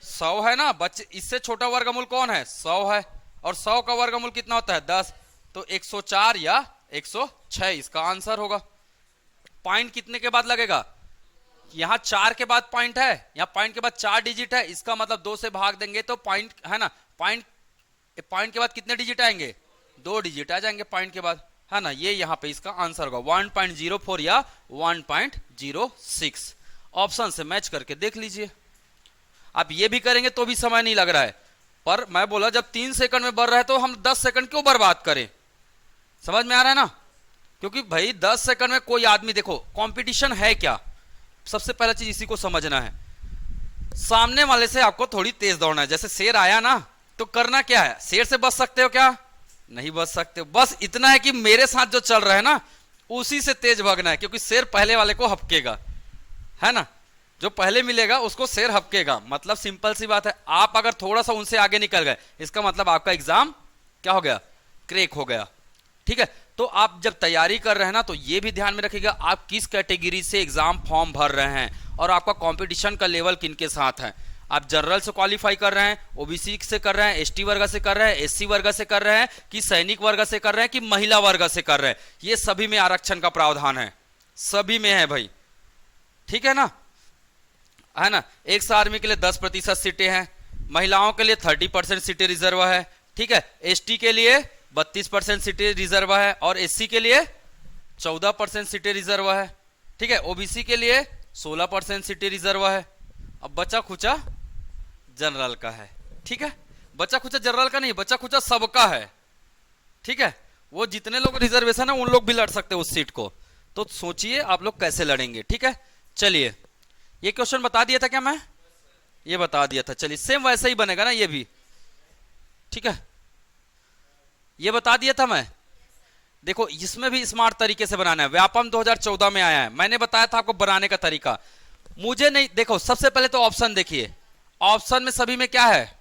100 है ना। बच्चे इससे छोटा वर्गमूल कौन है, 100 है, और 100 का वर्गमूल कितना होता है 10, तो 104 या 106 इसका आंसर होगा। पॉइंट कितने के बाद लगेगा, यहां 4 के बाद पॉइंट है, यहां पॉइंट के बाद 4 डिजिट है, इसका मतलब 2 से भाग देंगे तो पॉइंट है ना, पॉइंट के बाद कितने डिजिट आएंगे, 2 डिजिट आ जाएंगे पॉइंट के बाद, है ना। ये यहाँ पे इसका आंसर होगा 1.04 या 1.06। ऑप्शन से मैच करके देख लीजिए। आप ये भी करेंगे तो भी समय नहीं लग रहा है, पर मैं बोला जब 3 सेकंड में बढ़ रहा है तो हम 10 सेकंड क्यों बर्बाद करें। समझ में आ रहा है ना, क्योंकि भाई 10 सेकंड में कोई आदमी, देखो कंपटीशन है क्या, सबसे पहला चीज इसी को समझना है। सामने वाले से आपको थोड़ी तेज दौड़ना है। जैसे शेर आया ना, तो करना क्या है, शेर से बच सकते हो क्या, नहीं बच सकते हो। बस इतना है कि मेरे साथ जो चल रहा है ना उसी से तेज भागना है, क्योंकि शेर पहले वाले को हपकेगा, है ना। जो पहले मिलेगा उसको शेर हपकेगा। मतलब सिंपल सी बात है, आप अगर थोड़ा सा उनसे आगे निकल गए, इसका मतलब आपका एग्जाम क्या हो गया, क्रैक हो गया। ठीक है, तो आप जब तैयारी कर रहे हैं ना, तो ये भी ध्यान में रखिएगा आप किस कैटेगरी से एग्जाम फॉर्म भर रहे हैं और आपका कंपटीशन का लेवल किन के साथ है। आप जनरल से क्वालिफाई कर रहे हैं, ओबीसी से कर रहे हैं, एसटी वर्ग से कर रहे हैं, एससी वर्ग से कर रहे हैं, कि सैनिक वर्ग से कर रहे हैं, कि महिला वर्ग से कर रहे हैं। ये सभी में आरक्षण का प्रावधान है, सभी में है भाई, ठीक है ना, है ना। एक आर्मी के लिए 10% सीटें हैं, महिलाओं के लिए 30% सीटें रिजर्व है, ठीक है। एसटी के लिए 32% सीटें रिजर्व है और एससी के लिए 14% सीटें रिजर्व है, ठीक है। ओबीसी के लिए 16% सीटें रिजर्व है। अब बचा खुचा जनरल का है, ठीक है। बचा खुचा जनरल का नहीं, बचा खुचा सबका है, ठीक है। वो जितने लोग रिजर्वेशन है उन लोग भी लड़ सकते हैं उस सीट को। तो सोचिए आप लोग कैसे लड़ेंगे, ठीक है। चलिए, ये क्वेश्चन बता दिया था क्या मैं, ये बता दिया था। चलिए सेम वैसे ही बनेगा ना ये भी, ठीक है, ये बता दिया था मैं। देखो इसमें भी स्मार्ट तरीके से बनाना है। व्यापम 2014 में आया है, मैंने बताया था आपको बनाने का तरीका। मुझे नहीं, देखो सबसे पहले तो ऑप्शन देखिए, ऑप्शन में सभी में क्या है,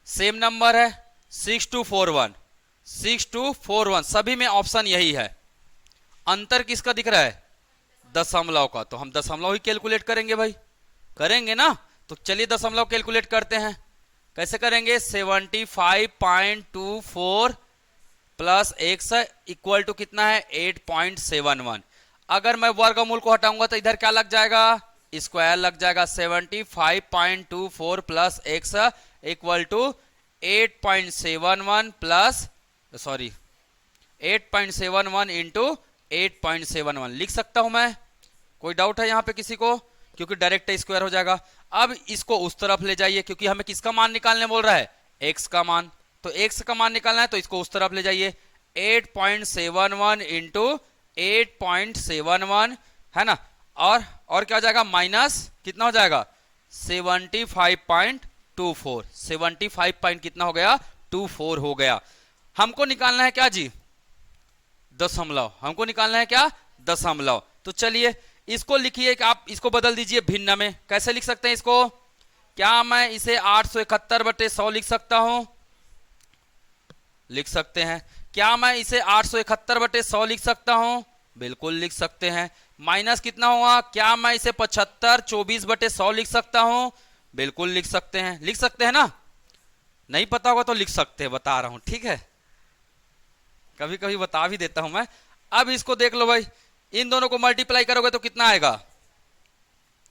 सेम नंबर है, 6241, 6241, सभी में ऑप्शन यही है। अंतर किसका दिख रहा है, दशमलव का। तो हम दशमलव ही कैलकुलेट करेंगे भाई, करेंगे ना। तो चलिए दशमलव कैलकुलेट करते हैं। कैसे करेंगे, 75.24 प्लस x इक्वल टू कितना है, 8.71। अगर मैं वर्गमूल को हटाऊंगा तो इधर क्या लग जाएगा, स्क्वायर लग जाएगा। 75.24 plus x equal to 8.71 plus, sorry 8.71 into 8.71 लिख सकता हूं मैं। कोई डाउट है यहां पे किसी को, क्योंकि डायरेक्ट स्क्वायर हो जाएगा। अब इसको उस तरफ ले जाइए, क्योंकि हमें किसका मान निकालने बोल रहा है, x का मान। तो x का मान निकालना है तो इसको उस तरफ ले जाइए। 8.71 इंटू 8.71, है ना। और क्या हो जाएगा, माइनस कितना हो जाएगा, 75.24, 75 पॉइंट कितना हो गया, 24 हो गया। हमको निकालना है क्या जी, दशमलव। हमको निकालना है क्या, दशमलव। तो चलिए इसको लिखिए कि आप इसको बदल दीजिए भिन्न में। कैसे लिख सकते हैं इसको, क्या मैं इसे 871/100 लिख सकता हूं, लिख सकते हैं। क्या मैं इसे 871/100 लिख सकता हूं, बिल्कुल लिख सकते हैं। माइनस कितना हुआ, क्या मैं इसे 75/24/100 लिख सकता हूं, बिल्कुल लिख सकते हैं। लिख सकते हैं ना, नहीं पता होगा तो लिख सकते हैं, बता रहा हूं, ठीक है। कभी कभी बता भी देता हूं मैं। अब इसको देख लो भाई, इन दोनों को मल्टीप्लाई करोगे तो कितना आएगा,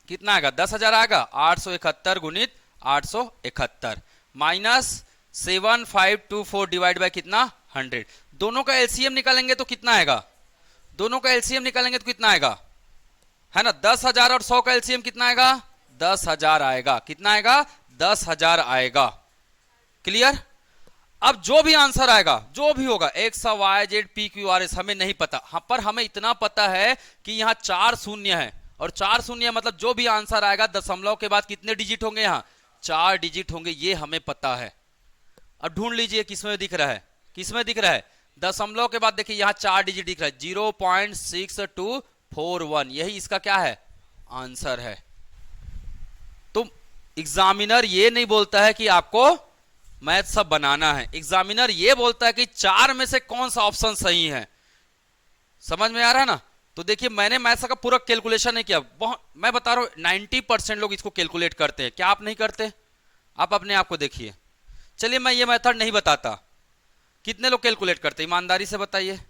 कितना आएगा, 10,000 आएगा। 871 गुणित 871 माइनस 7524 डिवाइड बाय कितना, 100। दोनों का एलसीएम निकालेंगे तो कितना आएगा, दोनों का एलसीएम निकालेंगे तो कितना आएगा, है ना। 10,000 और 100 का एलसीएम कितना आएगा, 10,000 आएगा। कितना आएगा, 10,000 आएगा। क्लियर। अब जो भी आंसर आएगा, जो भी होगा, x y z p q r s, हमें नहीं पता। हाँ, पर हमें इतना पता है कि यहाँ 4 शून्य है, और 4 शून्य मतलब जो भी आंसर आएगा दशमलव के बाद कितने डिजिट होंगे, यहाँ 4 डिजिट होंगे, ये हमें पता है। अब ढूंढ लीजिए किसमें दिख रहा है, किसमें दिख रहा है, दशमलव के बाद देखिए यहाँ 4 डिजिट दिख रहा है, 0.6241, यही इसका क्या है, आंसर है। तो एग्जामिनर ये नहीं बोलता है कि आपको मैथ सब बनाना है, एग्जामिनर ये बोलता है कि 4 में से कौन सा ऑप्शन सही है। समझ में आ रहा है ना। तो देखिए मैंने मैथ का पूरा कैलकुलेशन नहीं किया, मैं बता रहा हूं 90% लोग इसको कैलकुलेट करते हैं। क्या आप नहीं करते, आप अपने आप को देखिए। चलिए मैं ये मेथड नहीं बताता, कितने लोग कैलकुलेट करते, ईमानदारी से बताइए,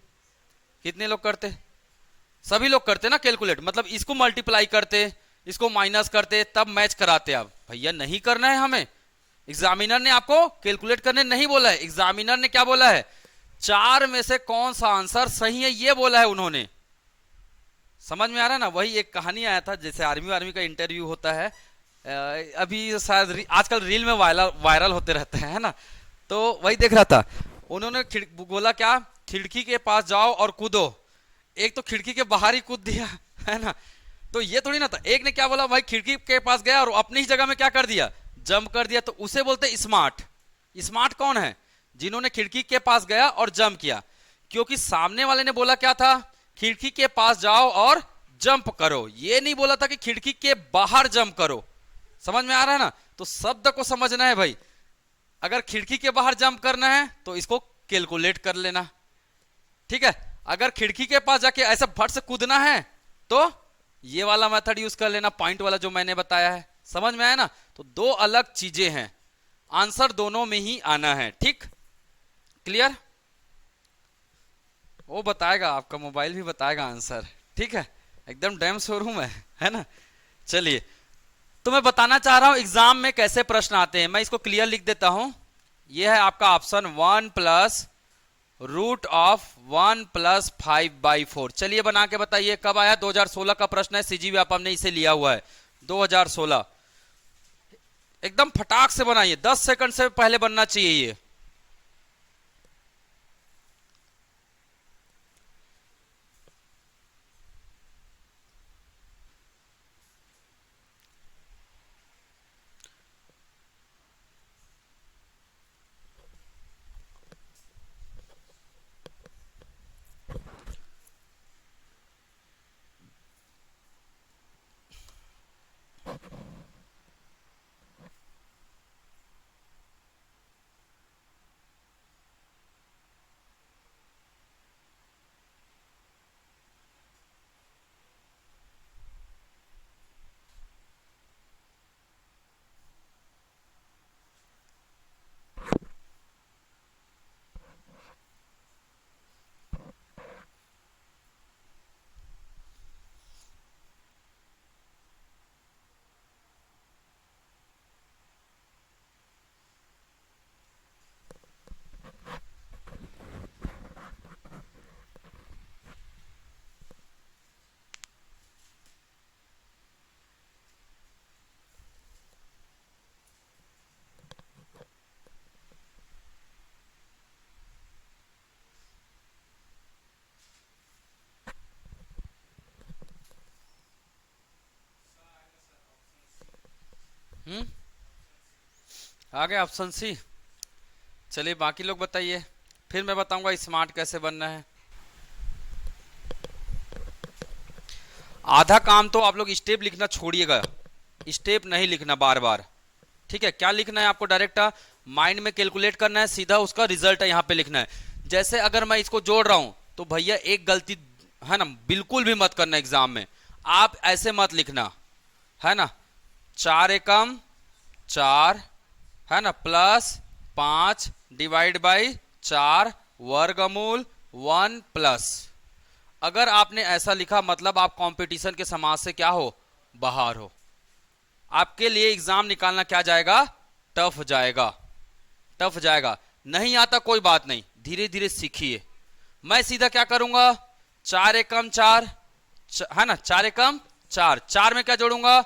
कितने लोग करते, सभी लोग करते ना कैलकुलेट। मतलब इसको मल्टीप्लाई करते, इसको माइनस करते, तब मैच कराते। आप भैया नहीं करना है हमें, एग्जामिनर ने आपको कैलकुलेट करने नहीं बोला है, एग्जामिनर ने क्या बोला है, 4 में से कौन सा आंसर सही है ये बोला है उन्होंने। समझ में आ रहा है ना। वही एक कहानी आया था, जैसे आर्मी का इंटरव्यू होता है, अभी शायद आजकल रील में वायरल होते रहते हैं, है ना। तो वही देख रहा था, उन्होंने बोला क्या, खिड़की के पास जाओ और कूदो। एक तो खिड़की के बाहर ही कूद दिया, है ना। तो ये थोड़ी ना था। एक ने क्या बोला, भाई खिड़की के पास गया और अपनी ही जगह में क्या कर दिया, जंप कर दिया। तो उसे बोलते स्मार्ट। स्मार्ट कौन है, जिन्होंने खिड़की के पास गया और जंप किया। क्योंकि सामने वाले ने बोला क्या था, खिड़की के पास जाओ और जंप करो, ये नहीं बोला था कि खिड़की के बाहर जंप करो। समझ में आ रहा है ना। तो शब्द को समझना है भाई। अगर खिड़की के बाहर जंप करना है तो इसको कैलकुलेट कर लेना, ठीक है। अगर खिड़की के पास जाके ऐसा फट से कूदना है तो ये वाला मेथड यूज कर लेना, पॉइंट वाला जो मैंने बताया है। समझ में आया ना। तो दो अलग चीजें हैं, आंसर दोनों में ही आना है, ठीक। क्लियर। वो बताएगा, आपका मोबाइल भी बताएगा आंसर, ठीक है। एकदम डैम शोरूम है ना। चलिए, तो मैं बताना चाह रहा हूं एग्जाम में कैसे प्रश्न आते हैं। मैं इसको क्लियर लिख देता हूं। यह है आपका option 1 plus root of 1 plus 5/4। चलिए बना के बताइए कब आया, 2016 का प्रश्न है, सीजी व्यापम ने इसे लिया हुआ है 2016। एकदम फटाक से बनाइए, 10 सेकंड से पहले बनना चाहिए ये। आ गया ऑप्शन सी। चलिए बाकी लोग बताइए, फिर मैं बताऊंगा स्मार्ट कैसे बनना है। आधा काम तो आप लोग स्टेप लिखना छोड़िएगा, स्टेप नहीं लिखना बार बार, ठीक है। क्या लिखना है आपको, डायरेक्ट माइंड में कैलकुलेट करना है, सीधा उसका रिजल्ट है यहाँ पे लिखना है। जैसे अगर मैं इसको जोड़ रहा हूं तो भैया एक गलती है ना, बिल्कुल भी मत करना एग्जाम में। आप ऐसे मत लिखना, है ना, 4 एकम 4, है ना, प्लस 5 डिवाइड बाई 4 वर्गमूल 1 प्लस। अगर आपने ऐसा लिखा मतलब आप कंपटीशन के समाज से क्या हो, बाहर हो। आपके लिए एग्जाम निकालना क्या जाएगा, टफ जाएगा, टफ जाएगा। नहीं आता कोई बात नहीं, धीरे धीरे सीखिए। मैं सीधा क्या करूंगा, 4 एकम 4, है ना, 4 एकम 4, 4 में क्या जोड़ूंगा,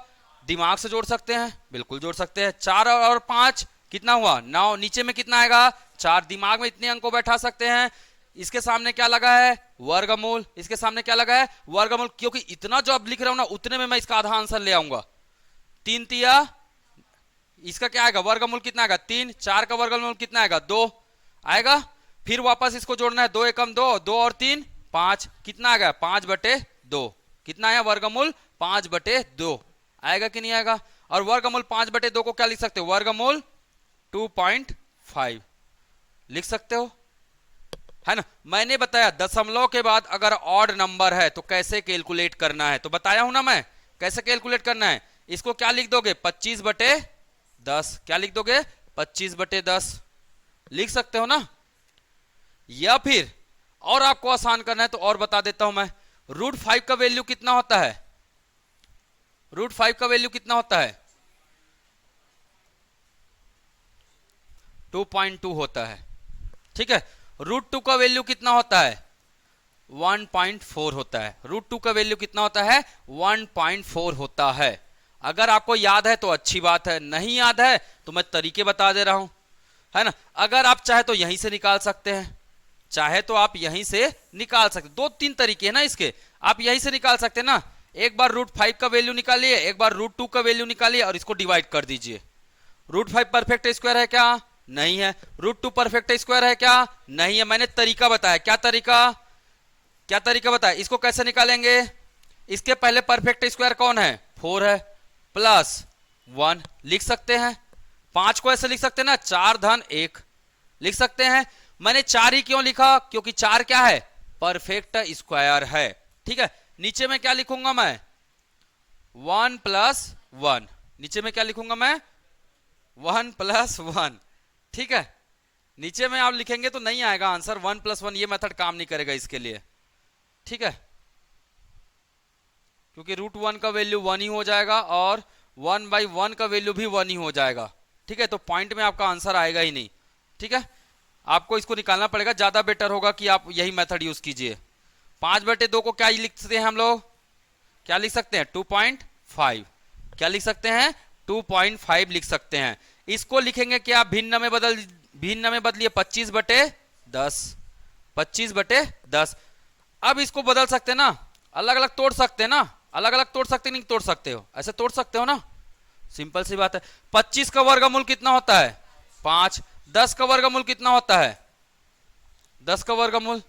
दिमाग से जोड़ सकते हैं, बिल्कुल जोड़ सकते हैं। 4 और 5 कितना हुआ, 9। नीचे में कितना आएगा, 4। दिमाग में इतने अंक को बैठा सकते हैं। इसके सामने क्या लगा है, वर्गमूल। इसके सामने क्या लगा है, वर्गमूल। क्योंकि इतना जो अब लिख रहा हूं ना, उतने में मैं इसका आधा आंसर ले आऊंगा। 3 तिया, इसका क्या आएगा, वर्गमूल कितना आएगा 3। 4 का वर्गमूल कितना आएगा, 2 आएगा। फिर वापस इसको जोड़ना है, 2 एकम 2, 2 और 3 5, कितना आ गया 5/2। कितना आया वर्गमूल, 5/2 आएगा कि नहीं आएगा। और वर्गमूल 5/2 को क्या लिख सकते हो, वर्गमूल 2.5 लिख सकते हो, है ना। मैंने बताया दशमलव के बाद अगर ऑड नंबर है तो कैसे कैलकुलेट करना है, तो बताया हूं ना मैं कैसे कैलकुलेट करना है। इसको क्या लिख दोगे, 25/10। क्या लिख दोगे, 25/10 लिख सकते हो ना। या फिर और आपको आसान करना है तो और बता देता हूं मैं, √5 का वैल्यू कितना होता है, √5 का वैल्यू कितना होता है, 2.2 होता है। ठीक है, रूट 2 का वैल्यू कितना होता है? 1.4 होता है। रूट 2 का वैल्यू कितना होता है? 1.4 होता है। अगर आपको याद है तो अच्छी बात है, नहीं याद है तो मैं तरीके बता दे रहा हूं, है ना। अगर आप चाहे तो यहीं से निकाल सकते हैं, चाहे तो आप यहीं से निकाल सकते, दो तीन तरीके हैं ना इसके, आप यहीं से निकाल सकते हैं ना। एक बार रूट 5 का वैल्यू निकालिए, एक बार रूट 2 का वैल्यू निकालिए और इसको डिवाइड कर दीजिए। रूट 5 परफेक्ट स्क्वायर है क्या? नहीं है। रूट 2 परफेक्ट स्क्वायर है क्या? नहीं है। मैंने तरीका बताया, क्या तरीका, क्या तरीका बताया? इसको कैसे निकालेंगे? इसके पहले परफेक्ट स्क्वायर कौन है? 4 है, प्लस 1 लिख सकते हैं। 5 को ऐसे लिख सकते हैं ना, 4 धन 1 लिख सकते हैं। मैंने 4 ही क्यों लिखा? क्योंकि 4 क्या है? परफेक्ट स्क्वायर है। ठीक है, नीचे में क्या लिखूंगा मैं? 1 प्लस 1। नीचे में क्या लिखूंगा मैं? 1 प्लस 1। ठीक है, नीचे में आप लिखेंगे तो नहीं आएगा आंसर 1 प्लस 1, ये मेथड काम नहीं करेगा इसके लिए। ठीक है, क्योंकि रूट 1 का वैल्यू 1 ही हो जाएगा और 1/1 का वैल्यू भी 1 ही हो जाएगा। ठीक है, तो पॉइंट में आपका आंसर आएगा ही नहीं। ठीक है, आपको इसको निकालना पड़ेगा। ज्यादा बेटर होगा कि आप यही मेथड यूज कीजिए। 5/2 को क्या लिख सकते हैं हम लोग? क्या लिख सकते हैं? 2.5। क्या लिख सकते हैं? 2.5 लिख सकते हैं। इसको लिखेंगे क्या? भिन्न में बदलिए 25/10। 25/10। अब इसको बदल सकते हैं ना, अलग अलग तोड़ सकते हैं ना, अलग अलग तोड़ सकते नहीं तोड़ सकते हो? ऐसे तोड़ सकते हो ना, सिंपल सी बात है। 25 का वर्गमूल कितना होता है? 5। 10 का वर्गमूल कितना होता है? 10 का वर्गमूल,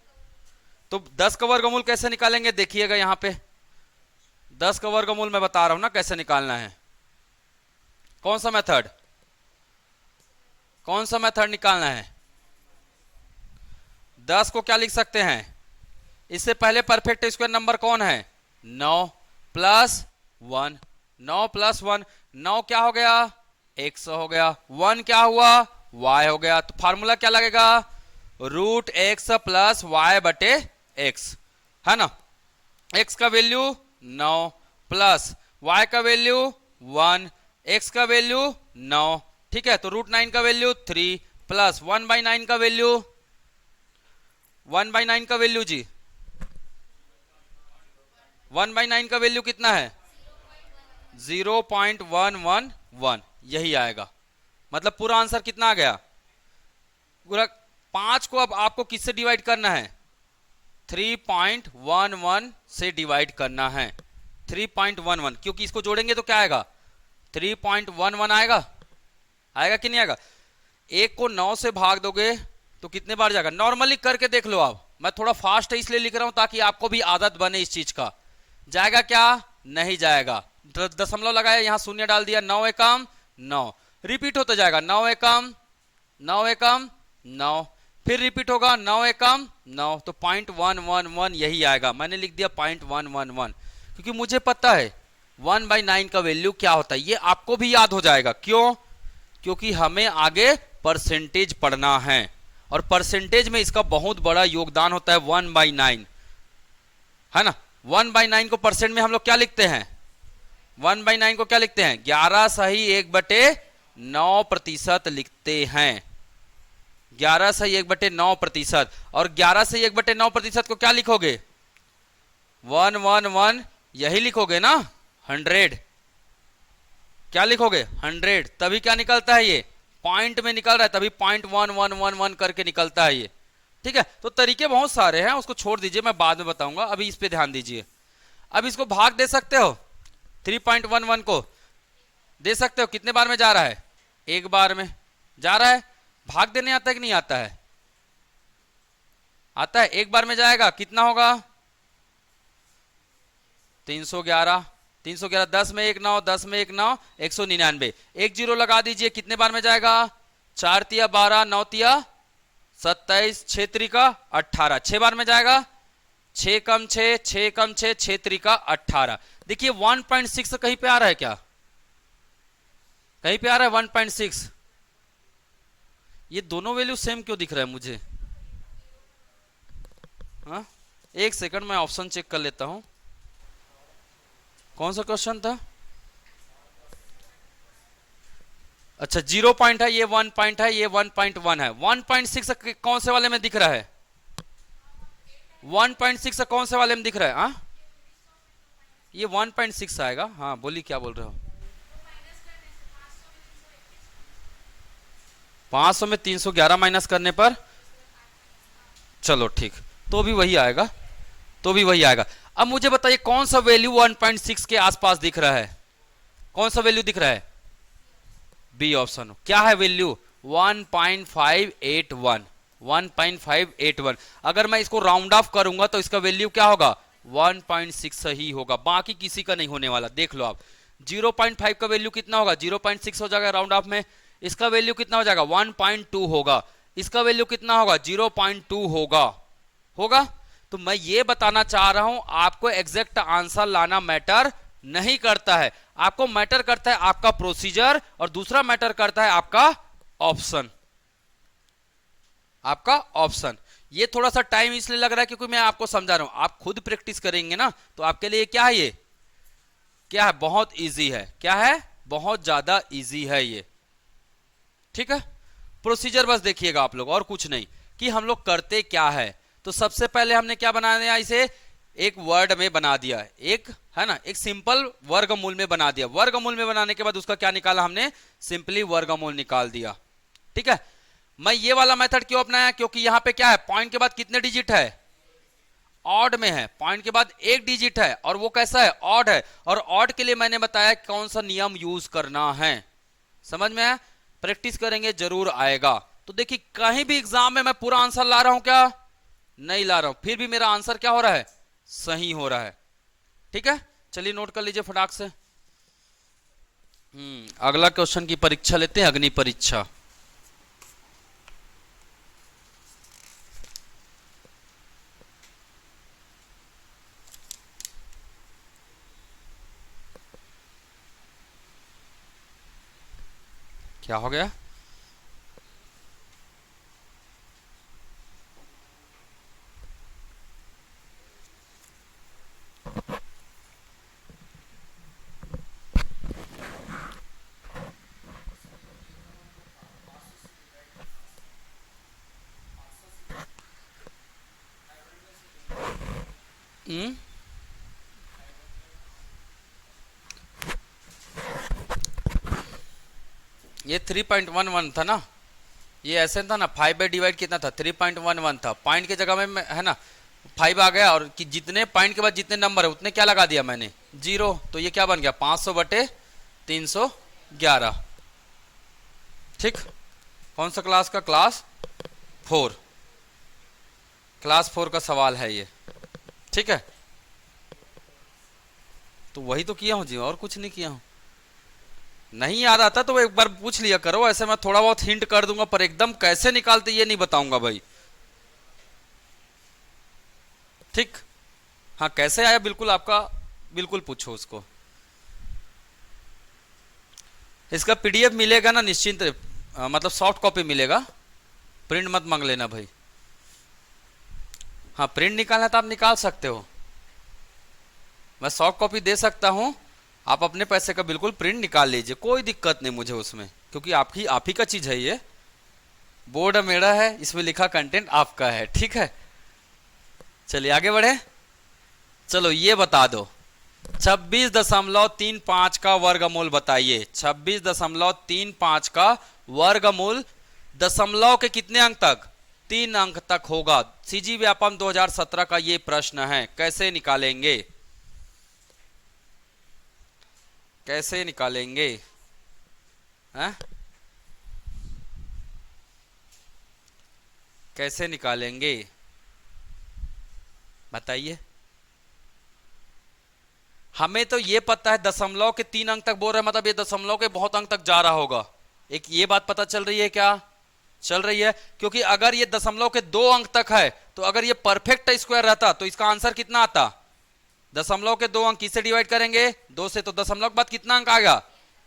तो 10 का वर्गमूल कैसे निकालेंगे? देखिएगा यहां पे 10 का वर्गमूल मैं बता रहा हूं ना कैसे निकालना है। कौन सा मेथड, कौन सा मेथड निकालना है? 10 को क्या लिख सकते हैं? इससे पहले परफेक्ट स्क्वायर नंबर कौन है? 9 प्लस 1। 9 प्लस 1, 9 क्या हो गया? x हो गया। 1 क्या हुआ? y हो गया। तो फार्मूला क्या लगेगा? रूट एक्स प्लस वाई बटे एक्स, है ना। x का वैल्यू 9 प्लस y का वैल्यू 1, x का वैल्यू 9। ठीक है, तो रूट 9 का वैल्यू 3 प्लस 1/9 का वैल्यू, 1/9 का वैल्यू जी, 1/9 का वैल्यू कितना है? 0.111। यही आएगा। मतलब पूरा आंसर कितना आ गया? पूरा 5 को अब आपको किससे डिवाइड करना है? 3.11 से डिवाइड करना है। 3.11, क्योंकि इसको जोड़ेंगे तो क्या आएगा? 3.11 आएगा। आएगा कि नहीं आएगा? 1 को 9 से भाग दोगे तो कितने बार जाएगा? नॉर्मली करके देख लो आप, मैं थोड़ा फास्ट है इसलिए लिख रहा हूं ताकि आपको भी आदत बने इस चीज का। जाएगा क्या? नहीं जाएगा। दशमलव लगाया, यहां शून्य डाल दिया, 9 एकम 9, रिपीट होता जाएगा। 9 एकम 9 एकम 9, फिर रिपीट होगा 9 एकम 9, तो 0.111 यही आएगा। मैंने लिख दिया 0.111 क्योंकि मुझे पता है 1/9 का वैल्यू क्या होता है। ये आपको भी याद हो जाएगा। क्यों? क्योंकि हमें आगे परसेंटेज पढ़ना है और परसेंटेज में इसका बहुत बड़ा योगदान होता है 1/9, है ना। 1/9 को परसेंट में हम लोग क्या लिखते हैं? 1/9 को क्या लिखते हैं? 11 सही 1/9% लिखते हैं। 11 सही 1/9%। और 11 सही 1/9% को क्या लिखोगे? 111 यही लिखोगे ना। 100 क्या लिखोगे? 100। तभी क्या निकलता है? ये पॉइंट में निकल रहा है, तभी 0.1111 करके निकलता है ये। ठीक है, तो तरीके बहुत सारे हैं, उसको छोड़ दीजिए, मैं बाद में बताऊंगा, अभी इस पे ध्यान दीजिए। अब इसको भाग दे सकते हो, 3.11 को दे सकते हो। कितने बार में जा रहा है? एक बार में जा रहा है। भाग देने आता है कि नहीं आता है? आता है। एक बार में जाएगा, कितना होगा? 311। 311, 10 में 1 9, 10 में 1 9, 199। 1 0 लगा दीजिए, कितने बार में जाएगा? 4 तिया 12, 9 तिया 27, 6 त्रिका 18, 6 बार में जाएगा। 6 कम 6, 6 कम 6, 6 त्रिका 18। देखिए 1.6 कहीं पे आ रहा है क्या? कहीं पे आ रहा है 1.6? ये दोनों वैल्यू सेम क्यों दिख रहा है मुझे? हाँ, एक सेकंड मैं ऑप्शन चेक कर लेता हूं। कौन सा क्वेश्चन था? अच्छा 0 पॉइंट है, ये 1 पॉइंट है, ये 1.1 है। 1.6 कौन से वाले में दिख रहा है? 1.6 कौन से वाले में दिख रहा है? हाँ ये 1.6 आएगा। हाँ बोली, क्या बोल रहे हो? 500 में 311 माइनस करने पर, चलो ठीक, तो भी वही आएगा, तो भी वही आएगा। अब मुझे बताइए कौन सा वैल्यू 1.6 के आसपास दिख रहा है? कौन सा वैल्यू दिख रहा है? B option. क्या है वैल्यू? 1.581। 1.581। अगर मैं इसको राउंड ऑफ करूंगा तो इसका वैल्यू क्या होगा? 1.6 ही होगा, बाकी किसी का नहीं होने वाला। देख लो आप, 0.5 का वैल्यू कितना होगा? 0.6 हो जाएगा राउंड ऑफ में। इसका वैल्यू कितना हो जाएगा? 1.2 होगा। इसका वैल्यू कितना होगा? 0.2 होगा। होगा। तो मैं ये बताना चाह रहा हूं, आपको एग्जैक्ट आंसर लाना मैटर नहीं करता है, आपको मैटर करता है आपका प्रोसीजर, और दूसरा मैटर करता है आपका ऑप्शन। आपका ऑप्शन। ये थोड़ा सा टाइम इसलिए लग रहा है क्योंकि मैं आपको समझा रहा हूं। आप खुद प्रैक्टिस करेंगे ना तो आपके लिए क्या है? ये क्या है? बहुत इजी है। क्या है? बहुत ज्यादा इजी है ये। ठीक है, प्रोसीजर बस देखिएगा आप लोग, और कुछ नहीं, कि हम लोग करते क्या है। तो सबसे पहले हमने क्या बना दिया? इसे एक वर्ड में बना दिया, एक है ना, एक सिंपल वर्गमूल में बना दिया। वर्गमूल में बनाने के बाद उसका क्या निकाला हमने? सिंपली वर्गमूल निकाल दिया। ठीक है, मैं ये वाला मेथड क्यों अपनाया? क्योंकि यहां पे क्या है? पॉइंट के बाद कितने डिजिट है? ऑड में है। पॉइंट के बाद एक डिजिट है, और वो कैसा है? ऑड है। और ऑड के लिए मैंने बताया कौन सा नियम यूज करना है। समझ में है? प्रैक्टिस करेंगे जरूर आएगा। तो देखिए, कहीं भी एग्जाम में मैं पूरा आंसर ला रहा हूं क्या? नहीं ला रहा हूं, फिर भी मेरा आंसर क्या हो रहा है? सही हो रहा है। ठीक है, चलिए नोट कर लीजिए फटाक से। अगला क्वेश्चन की परीक्षा लेते हैं, अग्नि परीक्षा। क्या हो गया? ये 3.11 था ना, ये ऐसे था ना, 5 बाई डिवाइड कितना था? 3.11 था। पॉइंट की जगह में है ना 5 आ गया, और कि जितने पॉइंट के बाद जितने नंबर है उतने क्या लगा दिया मैंने? 0। तो ये क्या बन गया? 500 बटे 311। ठीक, कौन सा क्लास का? क्लास 4। क्लास 4 का सवाल है ये। ठीक है, तो वही तो किया हूं जी, और कुछ नहीं किया हूं। नहीं याद आता तो एक बार पूछ लिया करो, ऐसे मैं थोड़ा बहुत हिंट कर दूंगा, पर एकदम कैसे निकालते ये नहीं बताऊंगा भाई। ठीक, हाँ कैसे आया बिल्कुल आपका, बिल्कुल पूछो उसको। इसका पीडीएफ मिलेगा ना निश्चिंत, मतलब सॉफ्ट कॉपी मिलेगा, प्रिंट मत मांग लेना भाई। हाँ प्रिंट निकालना तो आप निकाल सकते हो, मैं सॉफ्ट कॉपी दे सकता हूं, आप अपने पैसे का बिल्कुल प्रिंट निकाल लीजिए, कोई दिक्कत नहीं मुझे उसमें, क्योंकि आप ही का चीज है ये। बोर्ड मेरा है, इसमें लिखा कंटेंट आपका है। ठीक है, चलिए आगे बढ़े। चलो ये बता दो, 26.35 का वर्गमूल बताइए। 26.35 का वर्गमूल दशमलव के कितने अंक तक? 3 अंक तक होगा। सीजी व्यापम 2017 का ये प्रश्न है, कैसे निकालेंगे? कैसे निकालेंगे? हैं? कैसे निकालेंगे बताइए। हमें तो ये पता है दशमलव के 3 अंक तक बोल रहे हैं, मतलब ये दशमलव के बहुत अंक तक जा रहा होगा। एक ये बात पता चल रही है क्या? चल रही है, क्योंकि अगर ये दशमलव के 2 अंक तक है तो अगर ये परफेक्ट स्क्वायर रहता तो इसका आंसर कितना आता? दशमलव के 2 अंक किससे डिवाइड करेंगे? 2 से। तो दशमलव के बाद कितना अंक आएगा?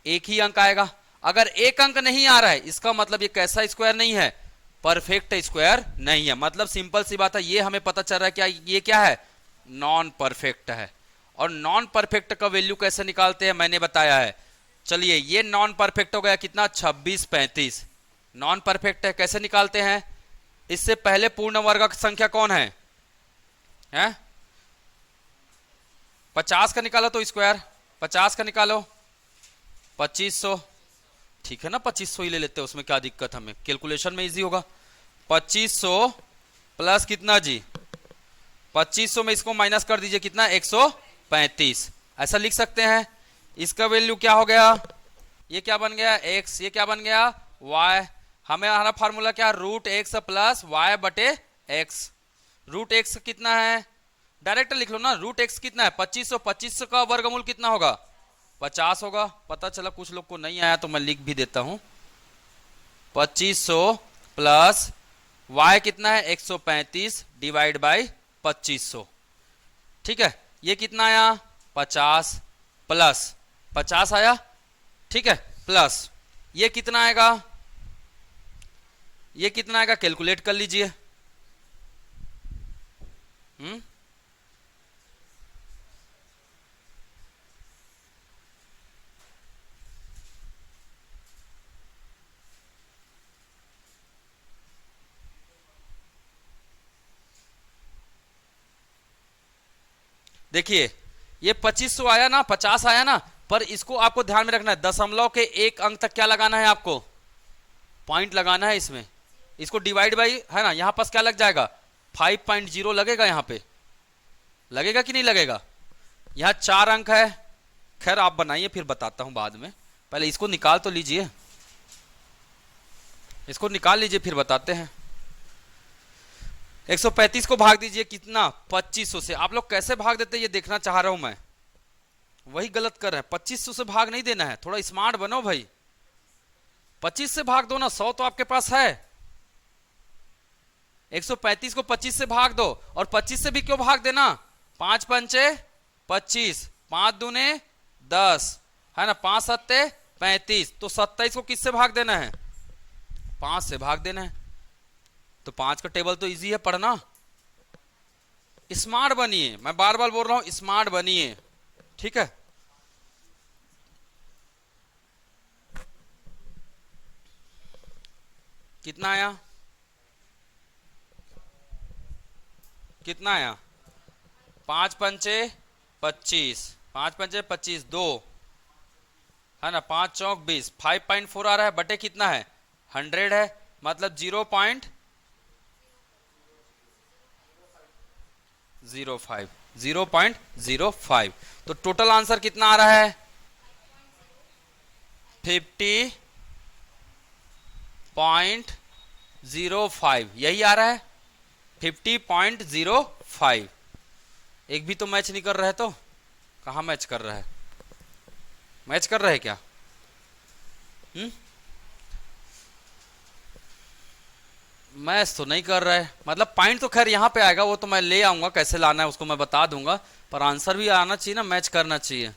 एक ही अंक आएगा। अगर एक अंक नहीं आ रहा है इसका मतलब ये कैसा स्क्वायर नहीं है? परफेक्ट स्क्वायर नहीं है। मतलब सिंपल सी बात है, ये हमें पता चल रहा है क्या ये क्या है? नॉन परफेक्ट है। और नॉन परफेक्ट का वैल्यू कैसे निकालते हैं मैंने बताया है, चलिए ये नॉन परफेक्ट हो गया, कितना 26 35 नॉन परफेक्ट है। कैसे निकालते हैं? इससे पहले पूर्ण वर्ग का संख्या कौन है? 50 का निकालो तो स्क्वायर, 50 का निकालो 2500, ठीक है ना, 2500 ही ले लेते हैं, उसमें क्या दिक्कत, हमें कैलकुलेशन में इजी होगा। 2500 प्लस कितना जी, 2500 में इसको माइनस कर दीजिए, कितना 135, ऐसा लिख सकते हैं। इसका वैल्यू क्या हो गया, ये क्या बन गया x, ये क्या बन गया y। हमें हमारा फार्मूला क्या, रूट एक्स प्लस वाई बटे एक्स। रूट एक्स कितना है, डायरेक्ट लिख लो ना, रूट एक्स कितना है 2500, 2500 का वर्गमूल कितना होगा 50 होगा। पता चला कुछ लोग को नहीं आया तो मैं लिख भी देता हूं, 2500 प्लस y कितना है 135 डिवाइड बाई 2500, ठीक है। ये कितना आया 50 प्लस 50 आया, ठीक है, प्लस ये कितना आएगा, ये कितना आएगा कैलकुलेट कर लीजिए। देखिए ये 2500 आया ना, 50 आया ना, पर इसको आपको ध्यान में रखना है, दशमलव के एक अंक तक क्या लगाना है आपको, पॉइंट लगाना है इसमें। इसको डिवाइड बाई है ना, यहां पास क्या लग जाएगा 5.0 लगेगा, यहां पे लगेगा कि नहीं लगेगा। यहां 4 अंक है, खैर आप बनाइए फिर बताता हूं बाद में, पहले इसको निकाल तो लीजिए, इसको निकाल लीजिए फिर बताते हैं। 135 को भाग दीजिए कितना 2500 से। आप लोग कैसे भाग देते हैं ये देखना चाह रहा हूं मैं, वही गलत कर रहे हैं। 2500 से भाग नहीं देना है, थोड़ा स्मार्ट बनो भाई, 25 से भाग दो ना, 100 तो आपके पास है। 135 को 25 से भाग दो, और 25 से भी क्यों भाग देना, 5 पंचे 25, 5 दूने 10 है ना, 5 सत्ते 35, तो 27 को किससे भाग देना है 5 से भाग देना है। तो 5 का टेबल तो इजी है पढ़ना, स्मार्ट बनिए, मैं बार बार बोल रहा हूं स्मार्ट बनिए, ठीक है। कितना आया, कितना आया 5 पंचे 25, 5 पंचे 25, 2 है ना, 5 चौक 20, 5.4 आ रहा है, बटे कितना है 100 है, मतलब 0.05, तो टोटल आंसर कितना आ रहा है 50.05, यही आ रहा है 50.05। एक भी तो मैच नहीं कर रहा है, तो कहां मैच कर रहा है, मैच कर रहा है क्या, मैच तो नहीं कर रहा है, मतलब पॉइंट तो खैर यहां पे आएगा, वो तो मैं ले आऊंगा, कैसे लाना है उसको मैं बता दूंगा, पर आंसर भी आना चाहिए ना, मैच करना चाहिए।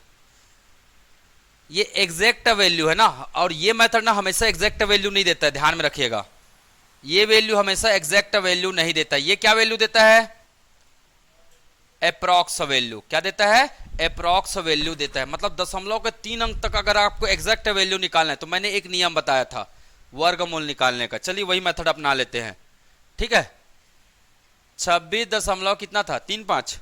ये एग्जैक्ट वैल्यू है ना, और ये मेथड ना हमेशा एग्जैक्ट वैल्यू नहीं देता है, ध्यान में रखिएगा, ये वैल्यू हमेशा एग्जैक्ट वैल्यू नहीं देता है। ये क्या वैल्यू देता है, अप्रॉक्स वैल्यू, क्या देता है अप्रॉक्स वैल्यू देता है, मतलब दशमलव के 3 अंक तक अगर आपको एग्जैक्ट वैल्यू निकालना है, तो मैंने एक नियम बताया था वर्गमूल निकालने का, चलिए वही मेथड अपना लेते हैं, ठीक है। 26 दशमलव कितना था 35,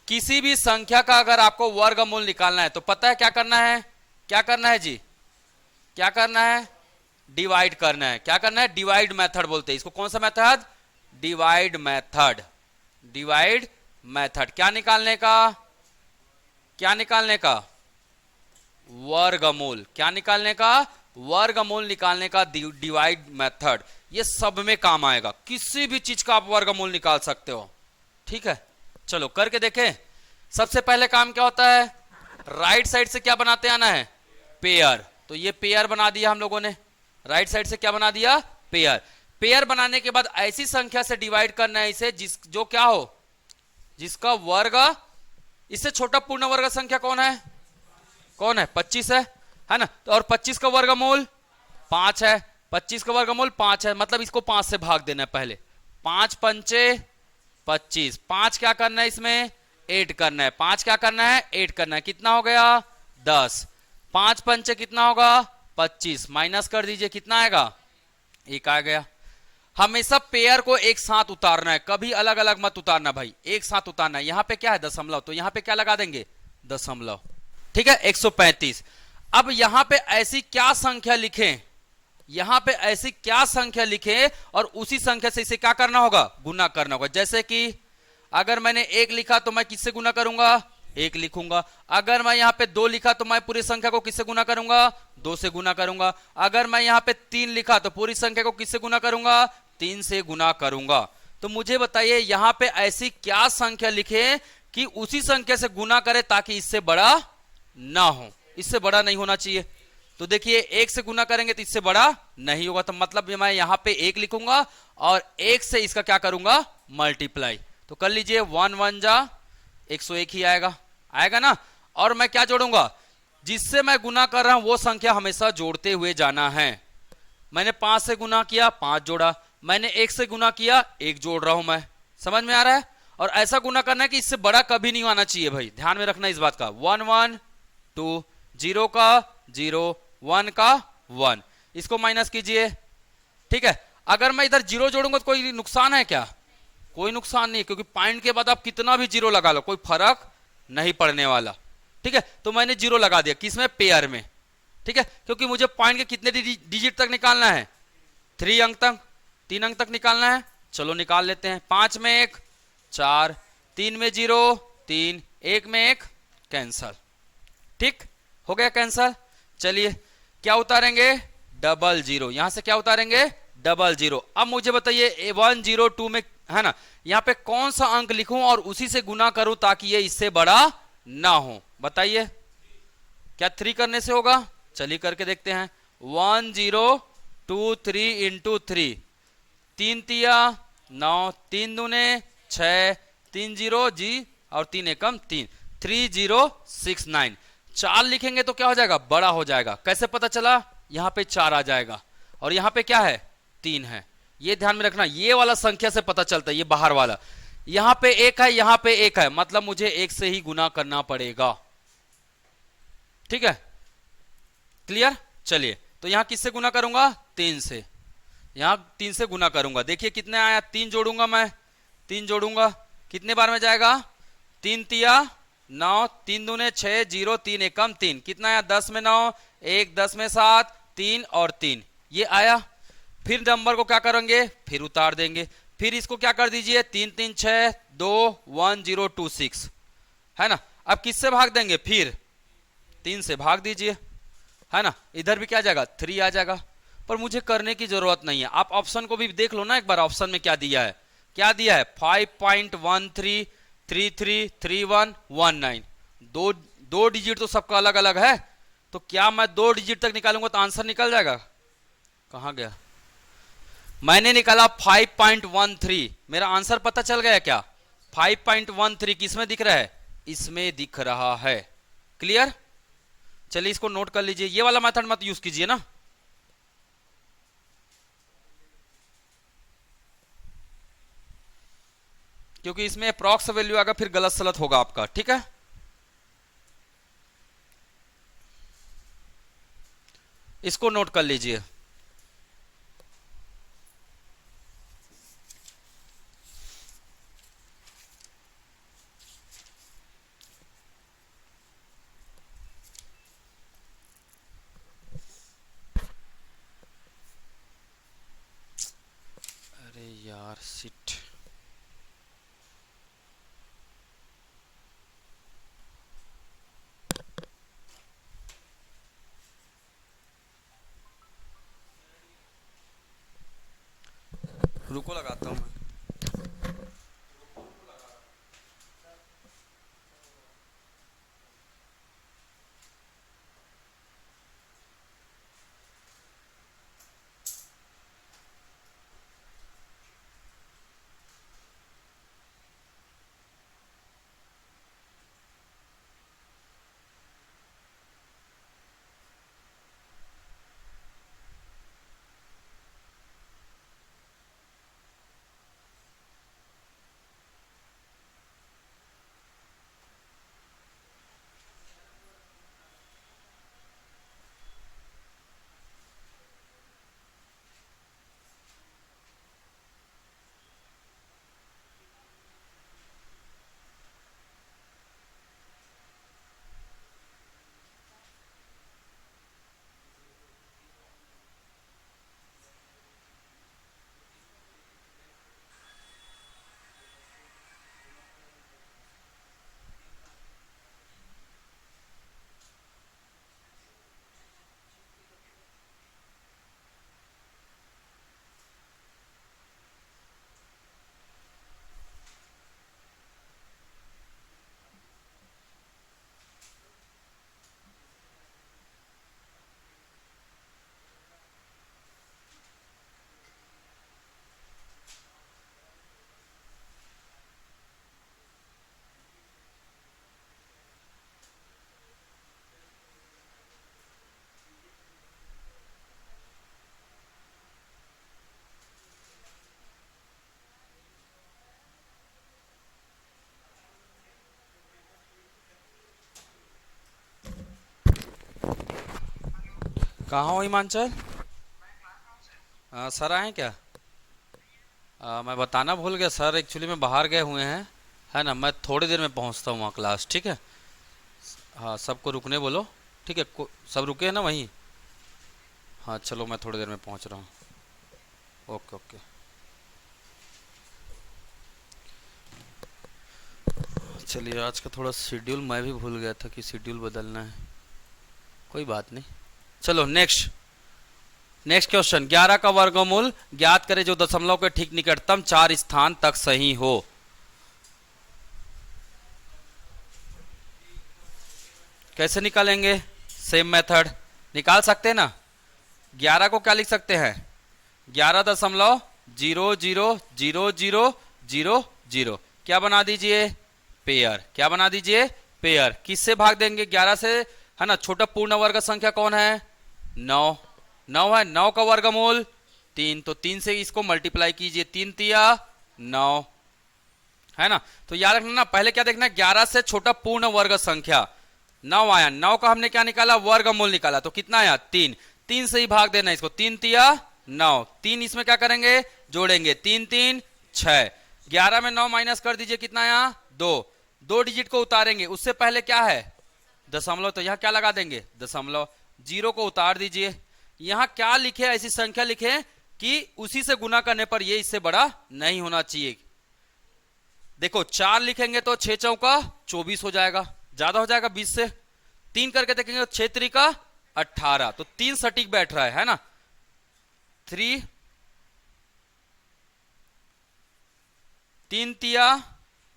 किसी भी संख्या का अगर आपको वर्गमूल निकालना है तो पता है क्या करना है, क्या करना है जी, क्या करना है डिवाइड करना है, क्या करना है डिवाइड मेथड बोलते हैं इसको, कौन सा method divide method, divide method. क्या निकालने का, क्या निकालने का वर्गमूल, क्या निकालने का वर्गमूल निकालने का डिवाइड मेथड, ये सब में काम आएगा, किसी भी चीज का आप वर्गमूल निकाल सकते हो, ठीक है। चलो करके देखें। सबसे पहले काम क्या होता है, राइट साइड से क्या बनाते आना है पेयर, तो ये पेयर बना दिया हम लोगों ने, राइट साइड से क्या बना दिया पेयर। पेयर बनाने के बाद ऐसी संख्या से डिवाइड करना है इसे जो क्या हो, जिसका वर्ग, इससे छोटा पूर्ण वर्ग संख्या कौन है, कौन है 25 है ना, तो और 25 का वर्गमूल 5 है, 25 का वर्गमूल 5 है, मतलब इसको 5 से भाग देना है पहले, 5 पंचे 25, 5 क्या करना है इसमें 8 करना है, 5 क्या करना है, 8 करना है, कितना हो गया 10, 5 पंचे कितना होगा 25, माइनस कर दीजिए कितना आएगा 1 आ गया। हमेशा पेयर को एक साथ उतारना है, कभी अलग अलग मत उतारना भाई, एक साथ उतारना है। यहां पे क्या है दशमलव, तो यहां पे क्या लगा देंगे दशमलव, ठीक है 135। अब यहां पे ऐसी क्या संख्या लिखें, यहां पे ऐसी क्या संख्या लिखें और उसी संख्या से इसे क्या करना होगा गुना करना होगा। जैसे कि अगर मैंने 1 लिखा तो मैं किससे गुना करूंगा 1 लिखूंगा, अगर मैं यहां पे 2 लिखा तो मैं पूरी संख्या को किससे गुना करूंगा 2 से गुना करूंगा, अगर मैं यहां पे 3 लिखा तो पूरी संख्या को किससे गुना करूंगा 3 से गुना करूंगा। तो मुझे बताइए यहां पे ऐसी क्या संख्या लिखे कि उसी संख्या से गुना करे ताकि इससे बड़ा ना हो, इससे बड़ा नहीं होना चाहिए। तो देखिए 1 से गुना करेंगे तो इससे बड़ा नहीं होगा, तो मतलब मैं यहां पे 1 लिखूंगा और 1 से इसका क्या करूंगा मल्टीप्लाई। तो कर लीजिए 1 1 जा 101 ही आएगा, आएगा ना। और मैं क्या जोड़ूंगा, जिससे मैं गुना कर रहा हूं वो संख्या हमेशा जोड़ते हुए जाना है। मैंने 5 से गुना किया 5 जोड़ा, मैंने 1 से गुना किया 1 जोड़ रहा हूं मैं, समझ में आ रहा है। और ऐसा गुना करना है कि इससे बड़ा कभी नहीं आना चाहिए भाई, ध्यान में रखना इस बात का। 1 1 2, 0 का 0, 1 का 1, इसको माइनस कीजिए, ठीक है। अगर मैं इधर 0 जोड़ूंगा तो कोई नुकसान है क्या, कोई नुकसान नहीं, क्योंकि पॉइंट के बाद आप कितना भी 0 लगा लो कोई फर्क नहीं पड़ने वाला, ठीक है। तो मैंने 0 लगा दिया किसमें पेयर में, ठीक है, क्योंकि मुझे पॉइंट के कितने डिजिट तक निकालना है 3 अंक तक, 3 अंक तक निकालना है। चलो निकाल लेते हैं, 5 में 1 4, 3 में 0 3, 1 में 1 कैंसल, ठीक हो गया कैंसल। चलिए क्या उतारेंगे 00, यहां से क्या उतारेंगे 00। अब मुझे बताइए 102 में है ना, यहां पे कौन सा अंक लिखूं और उसी से गुना करूं ताकि ये इससे बड़ा ना हो, बताइए क्या 3 करने से होगा, चलिए करके देखते हैं। 1023 इंटू 3, 3 तिया 9, 3 दूने 6, 3 0 जी और 3 एकम 3, 3069। 4 लिखेंगे तो क्या हो जाएगा बड़ा हो जाएगा, कैसे पता चला, यहां पे 4 आ जाएगा और यहां पे क्या है 3 है, ये ध्यान में रखना, ये वाला संख्या से पता चलता है, ये बाहर वाला। यहां पे 1 है यहां पे 1 है, मतलब मुझे 1 से ही गुना करना पड़ेगा, ठीक है क्लियर। चलिए तो यहां किससे गुना करूंगा 3 से, यहां 3 से गुना करूंगा, देखिए कितने आया 3 जोड़ूंगा मैं, 3 जोड़ूंगा कितने बार में जाएगा 3 तिया 9, 3 दूने 6, 0 3 एकम 3, कितना आया 10 में 9, 1 10 में 7, 3 और 3 ये आया। फिर नंबर को क्या करेंगे फिर उतार देंगे, फिर इसको क्या कर दीजिए 3 3 6 2 1 0 2 6 है ना। अब किससे भाग देंगे फिर 3 से भाग दीजिए, है ना, इधर भी क्या आ जाएगा 3 आ जाएगा। पर मुझे करने की जरूरत नहीं है, आप ऑप्शन को भी देख लो ना एक बार, ऑप्शन में क्या दिया है, क्या दिया है 5.13333119, दो डिजिट तो सबका अलग अलग है, तो क्या मैं 2 डिजिट तक निकालूंगा तो आंसर निकल जाएगा, कहां गया, मैंने निकाला 5.13, मेरा आंसर पता चल गया क्या 5.13 किसमें दिख रहा है, इसमें दिख रहा है, क्लियर। चलिए इसको नोट कर लीजिए, ये वाला मेथड मत यूज कीजिए ना, क्योंकि इसमें अप्रॉक्स वैल्यू आएगा फिर गलत सलत होगा आपका, ठीक है। इसको नोट कर लीजिए, अरे यार सिट, रुको लगाता हूं मैं। कहाँ हो हिमांचल? सर आए क्या? मैं बताना भूल गया सर, एक्चुअली में बाहर गए हुए हैं, है ना। मैं थोड़ी देर में पहुंचता हूँ वहाँ क्लास, ठीक है। हाँ, सबको रुकने बोलो, ठीक है। सब रुके हैं ना वहीं? हाँ चलो, मैं थोड़ी देर में पहुंच रहा हूँ। Okay okay. चलिए, आज का थोड़ा शेड्यूल मैं भी भूल गया था कि शेड्यूल बदलना है। कोई बात नहीं। चलो नेक्स्ट। नेक्स्ट क्वेश्चन, 11 का वर्गमूल ज्ञात करें जो दशमलव के ठीक निकटतम 4 स्थान तक सही हो। कैसे निकालेंगे? सेम मेथड निकाल सकते हैं ना। 11 को क्या लिख सकते हैं? 11.000000। क्या बना दीजिए? पेयर। क्या बना दीजिए? पेयर। किससे भाग देंगे? 11 से, है ना। छोटा पूर्ण वर्ग संख्या कौन है? 9। 9 है। 9 का वर्गमूल 3, तो 3 से इसको मल्टीप्लाई कीजिए। 3 तिया 9, है ना। तो याद रखना ना, पहले क्या देखना है? 11 से छोटा पूर्ण वर्ग संख्या 9 आया। 9 का हमने क्या निकाला? वर्गमूल निकाला। तो कितना आया? 3। 3 से ही भाग देना इसको। 3 तिया 9। 3 इसमें क्या करेंगे? जोड़ेंगे। 3 3 6। 11 में 9 माइनस कर दीजिए, कितना आया? 2। 2 डिजिट को उतारेंगे, उससे पहले क्या है? दशमलव। तो यहां क्या लगा देंगे? दशमलव। 0 को उतार दीजिए। यहां क्या लिखे? ऐसी संख्या लिखे कि उसी से गुना करने पर ये इससे बड़ा नहीं होना चाहिए। देखो 4 लिखेंगे तो 6 चौका 24 हो जाएगा, ज्यादा हो जाएगा 20 से। 3 करके देखेंगे तो 6 3 का 18। तो 3 सटीक बैठ रहा है ना। 3 3 तिया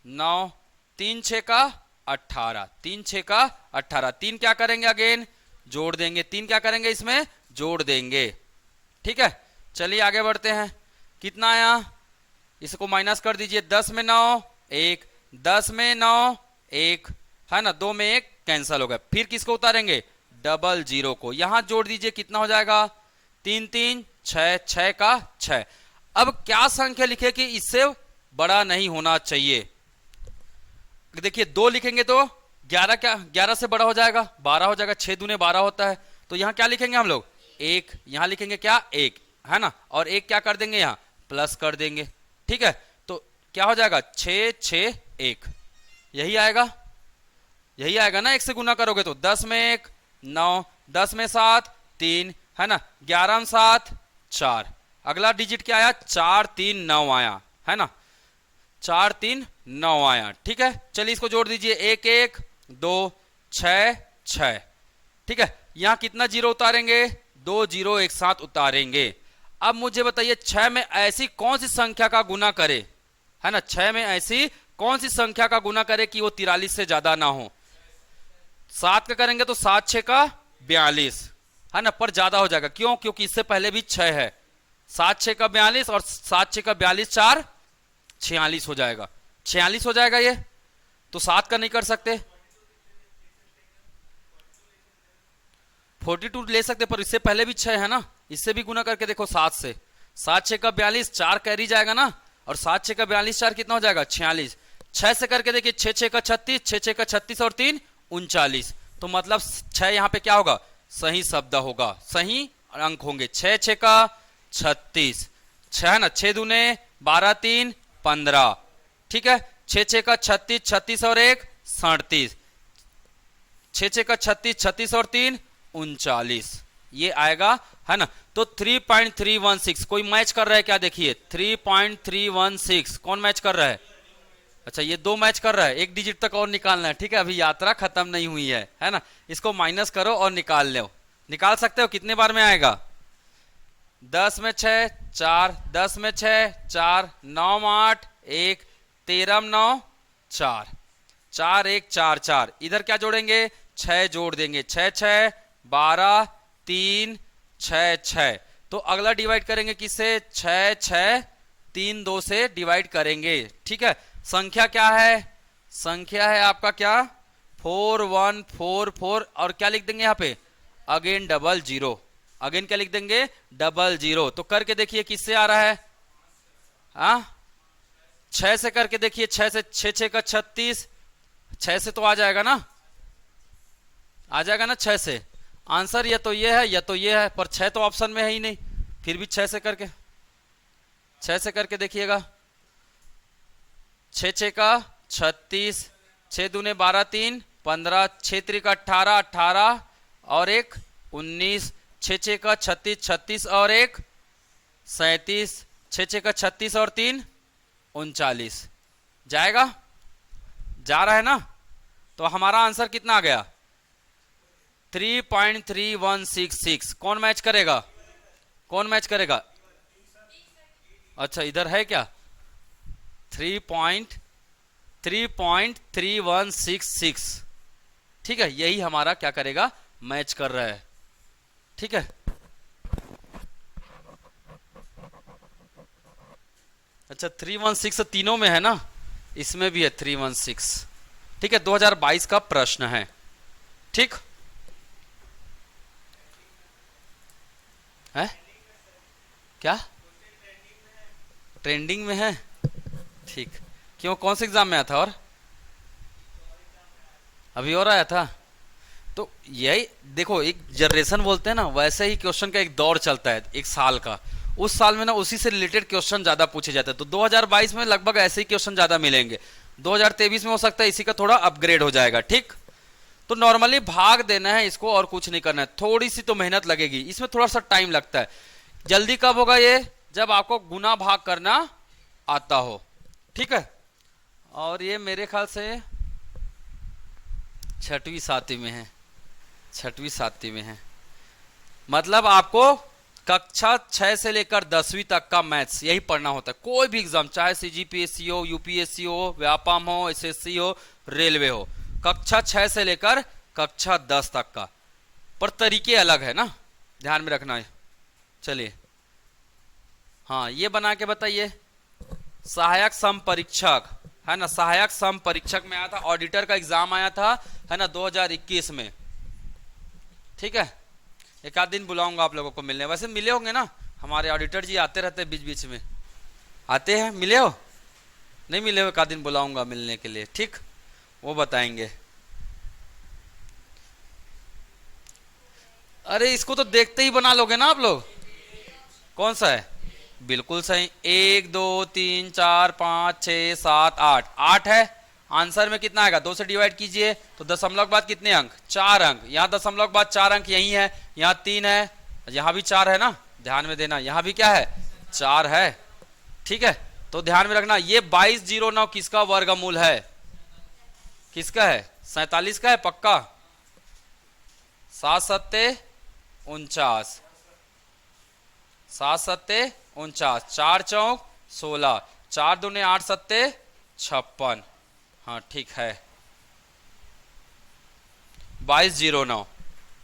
9, 3 6 का 18, 3 6 का 18। 3 क्या करेंगे? अगेन जोड़ देंगे। 3 क्या करेंगे? इसमें जोड़ देंगे, ठीक है। चलिए आगे बढ़ते हैं। कितना आया? इसको माइनस कर दीजिए। 10 में 9 1, 10 में 9 1, है ना। 2 में 1 कैंसल हो गया। फिर किसको उतारेंगे? डबल 0 को। यहां जोड़ दीजिए, कितना हो जाएगा? 3 3 6, 6 का 6। अब क्या संख्या लिखे कि इससे बड़ा नहीं होना चाहिए? देखिए 2 लिखेंगे तो 11 क्या 11 से बड़ा हो जाएगा? 12 हो जाएगा। 6 दूने 12 होता है। तो यहां क्या लिखेंगे हम लोग? 1। यहां लिखेंगे क्या? 1, है ना। और 1 क्या कर देंगे? यहां प्लस कर देंगे, ठीक है। तो क्या हो जाएगा? 6 6 1। यही आएगा, यही आएगा ना। 1 से गुना करोगे तो 10 में 1 9, 10 में 7 3, है ना। 11 में 7 4। अगला डिजिट क्या आया? 4 3 9 आया, है ना। 4 3 9 आया, ठीक है। चलिए इसको जोड़ दीजिए। 1 1 2 6 6, ठीक है। यहां कितना 0 उतारेंगे? 2 0 एक साथ उतारेंगे। अब मुझे बताइए 6 में ऐसी कौन सी संख्या का गुना करे, है ना। 6 में ऐसी कौन सी संख्या का गुना करे कि वो 43 से ज्यादा ना हो? 7 का करेंगे तो 7 6 का 42, है ना। पर ज्यादा हो जाएगा, क्यों? क्योंकि इससे पहले भी 6 है। 7 6 का 42 और 7 6 का 42 4 46 हो जाएगा। 46 हो जाएगा ये। तो 7 का नहीं कर सकते। 42 ले सकते, पर इससे पहले भी 6 है ना। इससे भी गुना करके देखो 7 से। 7 6 का 42, 4 कैरी जाएगा ना। और 7 6 का 42 4 कितना हो जाएगा? 46। 6 से करके देखिए। 6 6 का 36, 6 6 का 36 और 3 39। तो मतलब 6 यहां पे क्या होगा? सही शब्द होगा, सही अंक होंगे। 6 6 का 36, 6 है ना। 6 दूने 12 3 15, ठीक है। 6 6 का 36, 36 और 1 37। 6 6 का 36, 36 और 3 39, ये आएगा, है ना। तो 3.316 कोई मैच कर रहा है क्या? देखिए 3.316 कौन मैच कर रहा है? अच्छा, ये 2 मैच कर रहा है। 1 डिजिट तक और निकालना है, ठीक है। अभी यात्रा खत्म नहीं हुई है ना। इसको माइनस करो और निकाल लो। निकाल सकते हो। कितने बार में आएगा? 10 में 6 4, 10 में 6 4, 9 में 8 1, 13 में 9 4, 4 1 4 4। इधर क्या जोड़ेंगे? 6 जोड़ देंगे। 6 6 12 3 6 6। तो अगला डिवाइड करेंगे किससे? 6 6 3 2 से डिवाइड करेंगे, ठीक है। संख्या क्या है? संख्या है आपका क्या? 4 1 4 4। और क्या लिख देंगे यहाँ पे? Again double 0। अगेन क्या लिख देंगे? डबल 0। तो करके देखिए किससे आ रहा है? हाँ, 6 से करके देखिए। 6 से 6 6 का 36, 6 से तो आ जाएगा ना। आ जाएगा ना 6 से। आंसर या तो ये है या तो ये है, पर 6 तो ऑप्शन में है ही नहीं। फिर भी 6 से करके देखिएगा। 6 6 का 36, 6 दूने 12 3 15, 6 3 का 18 18 और एक 19, 6 6 का 36 36 और एक 37, 6 6 का 36 और 3 39। जाएगा? जा रहा है ना? तो हमारा आंसर कितना आ गया? 3.3166। कौन मैच करेगा? कौन मैच करेगा? अच्छा इधर है क्या? 3.3166। ठीक है, यही हमारा क्या करेगा? मैच कर रहा है। ठीक है, अच्छा 316 तीनों में है ना, इसमें भी है 316। ठीक है, 2022 का प्रश्न है। ठीक है, क्या ट्रेंडिंग में है? ठीक, क्यों, कौन से एग्जाम में आया था? और अभी और आया था? तो यही देखो, एक जनरेशन बोलते हैं ना, वैसे ही क्वेश्चन का एक दौर चलता है एक साल का। उस साल में ना उसी से रिलेटेड क्वेश्चन ज्यादा पूछे जाते हैं, तो 2022 में लगभग ऐसे ही क्वेश्चन ज्यादा मिलेंगे। 2023 में हो सकता है इसी का थोड़ा अपग्रेड हो जाएगा। ठीक, तो नॉर्मली भाग देना है इसको और कुछ नहीं करना है। थोड़ी सी तो मेहनत लगेगी, इसमें थोड़ा सा टाइम लगता है। जल्दी कब होगा ये? जब आपको गुना भाग करना आता हो। ठीक है, और ये मेरे ख्याल से 6वीं 7वीं में है, 6वीं 7वीं में है। मतलब आपको कक्षा 6 से लेकर 10वीं तक का मैथ्स यही पढ़ना होता है। कोई भी एग्जाम, चाहे सीजीपीएससी हो, यूपीएससी हो, व्यापम हो, एसएससी हो, रेलवे हो, कक्षा 6 से लेकर कक्षा 10 तक का। पर तरीके अलग है ना, ध्यान में रखना है। चलिए, हाँ ये बना के बताइए। सहायक सम परीक्षक है ना, सहायक सम परीक्षक में आया था, ऑडिटर का एग्जाम आया था है ना 2021 में। ठीक है, एक आध दिन बुलाऊंगा आप लोगों को मिलने। वैसे मिले होंगे ना, हमारे ऑडिटर जी आते रहते हैं बीच बीच में, आते हैं। मिले हो? नहीं मिले हो? एक आध दिन बुलाऊंगा मिलने के लिए। ठीक, वो बताएंगे। अरे इसको तो देखते ही बना लोगे ना आप लोग। कौन सा है? बिल्कुल सही। 1 2 3 4 5 6 7 8, 8 है। आंसर में कितना आएगा? 2 से डिवाइड कीजिए तो दशमलव के बाद कितने अंक? 4 अंक। यहाँ दशमलव के बाद 4 अंक यही है, यहाँ 3 है, यहाँ भी 4 है ना, ध्यान में देना। यहाँ भी क्या है? 4 है। ठीक है, तो ध्यान में रखना, ये 2209 किसका वर्गमूल है? किसका है? 47 का है पक्का। 7 सत्ते 49, 7 सत्ते 49, 4 चौक 16, 4 दूने 8 सत्ते 56। हाँ ठीक है, 2209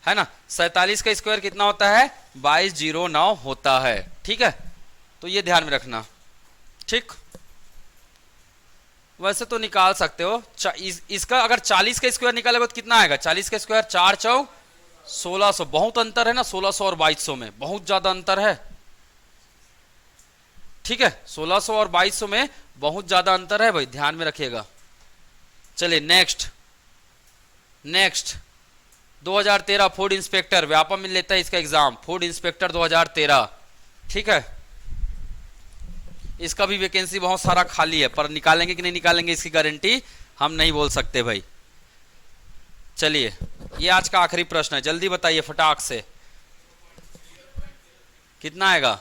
है ना। 47 का स्क्वायर कितना होता है? 2209 होता है। ठीक है, तो ये ध्यान में रखना। ठीक, वैसे तो निकाल सकते हो। इसका अगर 40 का स्क्वायर निकालेगा तो कितना आएगा? 40 का स्क्वायर 4 चौक 1600। बहुत अंतर है ना 1600 और 2200 में, बहुत ज्यादा अंतर है। ठीक है, 1600 और 2200 में बहुत ज्यादा अंतर है भाई, ध्यान में रखिएगा। चलिए next, next 2013 food inspector, Vyapam में लेता है इसका एग्जाम, फूड इंस्पेक्टर 2013। ठीक है, इसका भी वैकेंसी बहुत सारा खाली है, पर निकालेंगे कि नहीं निकालेंगे इसकी गारंटी हम नहीं बोल सकते भाई। चलिए, ये आज का आखिरी प्रश्न है, जल्दी बताइए फटाक से। कितना आएगा?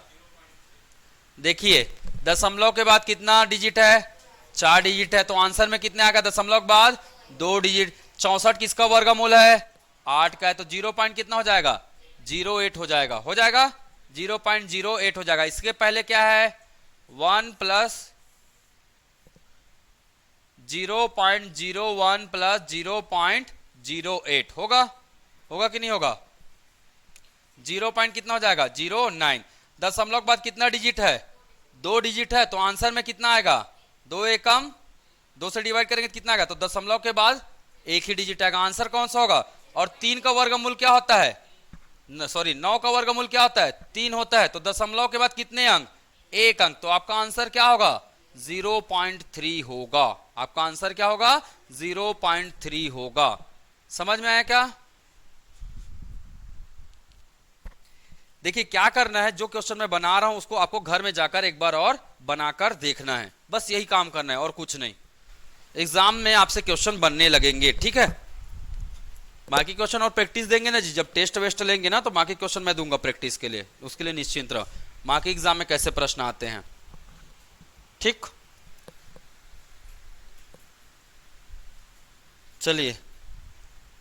देखिए, दशमलव के बाद कितना डिजिट है? 4 डिजिट है, तो आंसर में कितने आएगा? दशमलव के बाद 2 डिजिट। 64 किसका वर्गमूल है? 8 का है, तो 0 पॉइंट कितना हो जाएगा? 08 हो जाएगा। हो जाएगा 0.08 हो जाएगा। इसके पहले क्या है? 1 प्लस 0.01 प्लस 0.08 होगा, होगा कि नहीं होगा? 0 पॉइंट कितना हो जाएगा? 09। दशमलव के बाद कितना डिजिट है? 2 डिजिट है, तो आंसर में कितना आएगा? 2 एकम, 2 से डिवाइड करेंगे तो कितना आएगा? तो दशमलव के बाद एक ही डिजिट आएगा। आंसर कौन सा होगा? और 3 का वर्गमूल क्या होता है? सॉरी 9 का वर्गमूल क्या होता है? 3 होता है, तो दशमलव के बाद कितने अंक? 1 अंक। तो आपका आंसर क्या होगा? 0.3 होगा। आपका आंसर क्या होगा? 0.3 होगा। समझ में आया क्या? देखिए क्या करना है, जो क्वेश्चन मैं बना रहा हूं उसको आपको घर में जाकर एक बार और बनाकर देखना है, बस यही काम करना है और कुछ नहीं। एग्जाम में आपसे क्वेश्चन बनने लगेंगे, ठीक है। बाकी क्वेश्चन और प्रैक्टिस देंगे ना जी, जब टेस्ट वेस्ट लेंगे ना तो बाकी क्वेश्चन मैं दूंगा प्रैक्टिस के लिए, उसके लिए निश्चिंत रहो। बाकी एग्जाम में कैसे प्रश्न आते हैं, ठीक। चलिए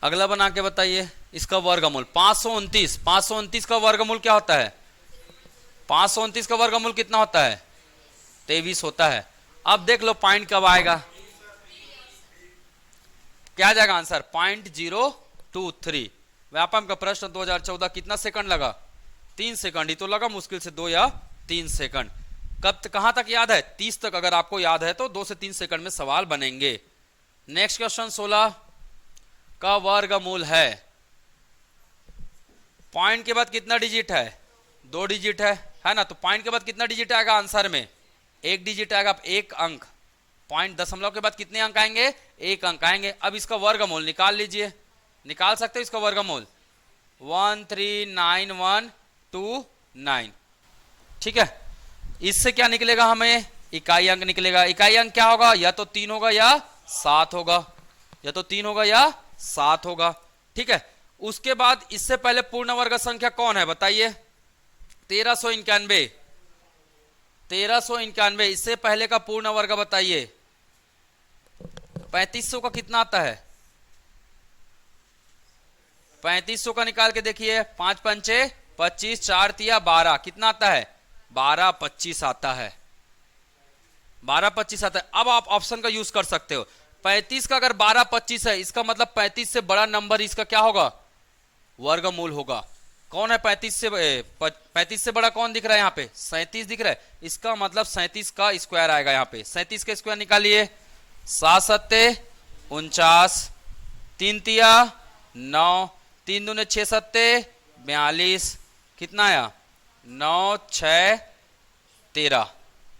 अगला बना के बताइए। इसका वर्गमूल 529, 529 का वर्गमूल क्या होता है? 529 का वर्गमूल कितना होता है? 23 होता है। अब देख लो पॉइंट कब आएगा, क्या आ जाएगा आंसर? 0.023। व्यापम का प्रश्न 2014, कितना सेकंड लगा? 3 सेकंड ही तो लगा, मुश्किल से 2 या 3 सेकंड। कहां तक याद है? 30 तक अगर आपको याद है तो 2 से 3 सेकंड में सवाल बनेंगे। नेक्स्ट क्वेश्चन 16 का वर्गमूल है। पॉइंट के बाद कितना डिजिट है? 2 डिजिट है ना, तो पॉइंट के बाद कितना डिजिट आएगा आंसर में? 1 डिजिट आएगा, 1 अंक। पॉइंट दशमलव के बाद कितने अंक आएंगे? 1 अंक आएंगे। अब इसका वर्गमूल निकाल लीजिए, निकाल सकते हो इसका वर्गमूल? 139,129, ठीक है। इससे क्या निकलेगा हमें? इकाई अंक निकलेगा। इकाई अंक क्या होगा? या तो 3 होगा या 7 होगा, या तो 3 होगा या 7 होगा, ठीक है। उसके बाद इससे पहले पूर्ण वर्ग संख्या कौन है बताइए? 1391, 1391। इससे पहले का पूर्ण वर्ग बताइए? 3500 का कितना आता है? 3500 का निकाल के देखिए। 5 पंचे 25, 4 तिया 12, कितना आता है? 1225 आता है, 1225 आता है। अब आप ऑप्शन का यूज कर सकते हो। 35 का अगर 1225 है, इसका मतलब 35 से बड़ा नंबर इसका क्या होगा? वर्गमूल होगा। कौन है 35 से बड़ा? कौन दिख रहा है यहाँ पे? 37 दिख रहा है। इसका मतलब 37 का स्क्वायर आएगा यहाँ पे। 37 का स्क्वायर निकालिए। 7 सत्ते 49, 3 तिया 9, 3 दूने 6 सत्ते 42, कितना आया? 9 6 13,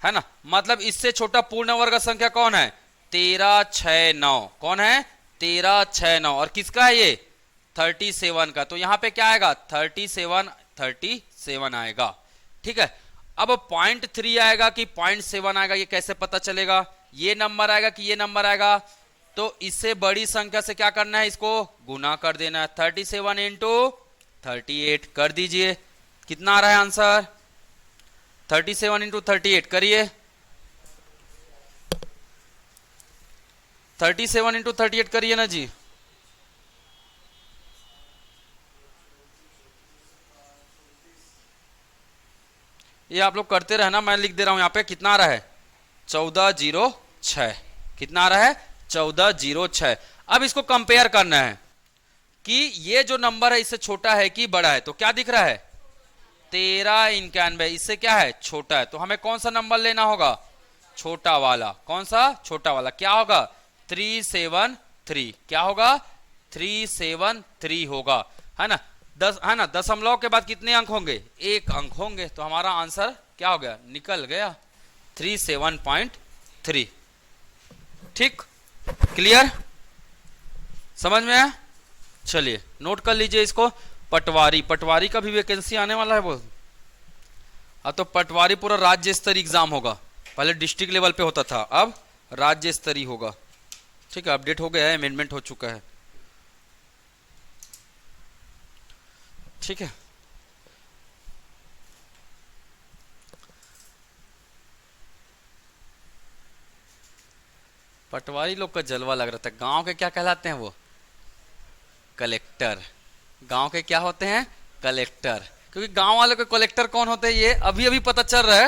है ना। मतलब इससे छोटा पूर्ण वर्ग संख्या कौन है? 1369। कौन है? 1369। और किसका है ये? 37 का। तो यहां पे क्या आएगा? 37 आएगा, ठीक है। अब 0.3 आएगा कि 0.7 आएगा, ये कैसे पता चलेगा? ये नंबर आएगा कि ये नंबर आएगा? तो इससे बड़ी संख्या से क्या करना है? इसको गुना कर देना है। 37 इंटू 38 कर दीजिए। कितना आ रहा है आंसर? 37 इंटू 38 करिए। 37 इंटू 38 करिए ना जी। ये आप लोग करते रहना, मैं लिख दे रहा हूं यहां पे। कितना आ रहा है? 1406। कितना आ रहा है? 1406। अब इसको कंपेयर करना है कि ये जो नंबर है इससे छोटा है कि बड़ा है। तो क्या दिख रहा है? 1391। इससे क्या है? छोटा है। तो हमें कौन सा नंबर लेना होगा? छोटा वाला। कौन सा? छोटा वाला। क्या होगा? 373। क्या होगा? 373 होगा, है ना। 10, है ना। दशमलव के बाद कितने अंक होंगे? 1 अंक होंगे। तो हमारा आंसर क्या हो गया? निकल गया 37.3, ठीक। क्लियर? समझ में आया? चलिए नोट कर लीजिए इसको। पटवारी, पटवारी का भी वैकेंसी आने वाला है वो। अब तो पटवारी पूरा राज्य स्तरीय एग्जाम होगा। पहले डिस्ट्रिक्ट लेवल पे होता था, अब राज्य स्तरीय होगा, ठीक है। अपडेट हो गया है, अमेंडमेंट हो चुका है, ठीक है। पटवारी लोग का जलवा लग रहा था। गांव के क्या कहलाते हैं वो? कलेक्टर। गांव के क्या होते हैं? कलेक्टर। क्योंकि गांव वालों के कलेक्टर कौन होते हैं ये अभी अभी पता चल रहा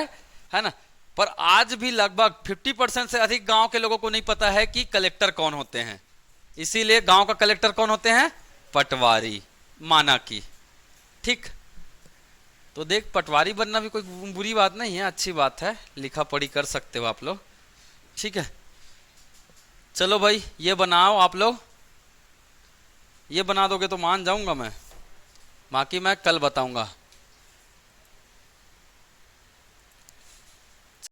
है ना। पर आज भी लगभग 50% से अधिक गांव के लोगों को नहीं पता है कि कलेक्टर कौन होते हैं। इसीलिए गांव का कलेक्टर कौन होते हैं? पटवारी, माना की, ठीक। तो देख, पटवारी बनना भी कोई बुरी बात नहीं है, अच्छी बात है। लिखा पढ़ी कर सकते हो आप लोग, ठीक है। चलो भाई ये बनाओ आप लोग, ये बना दोगे तो मान जाऊंगा मैं, बाकी मैं कल बताऊंगा।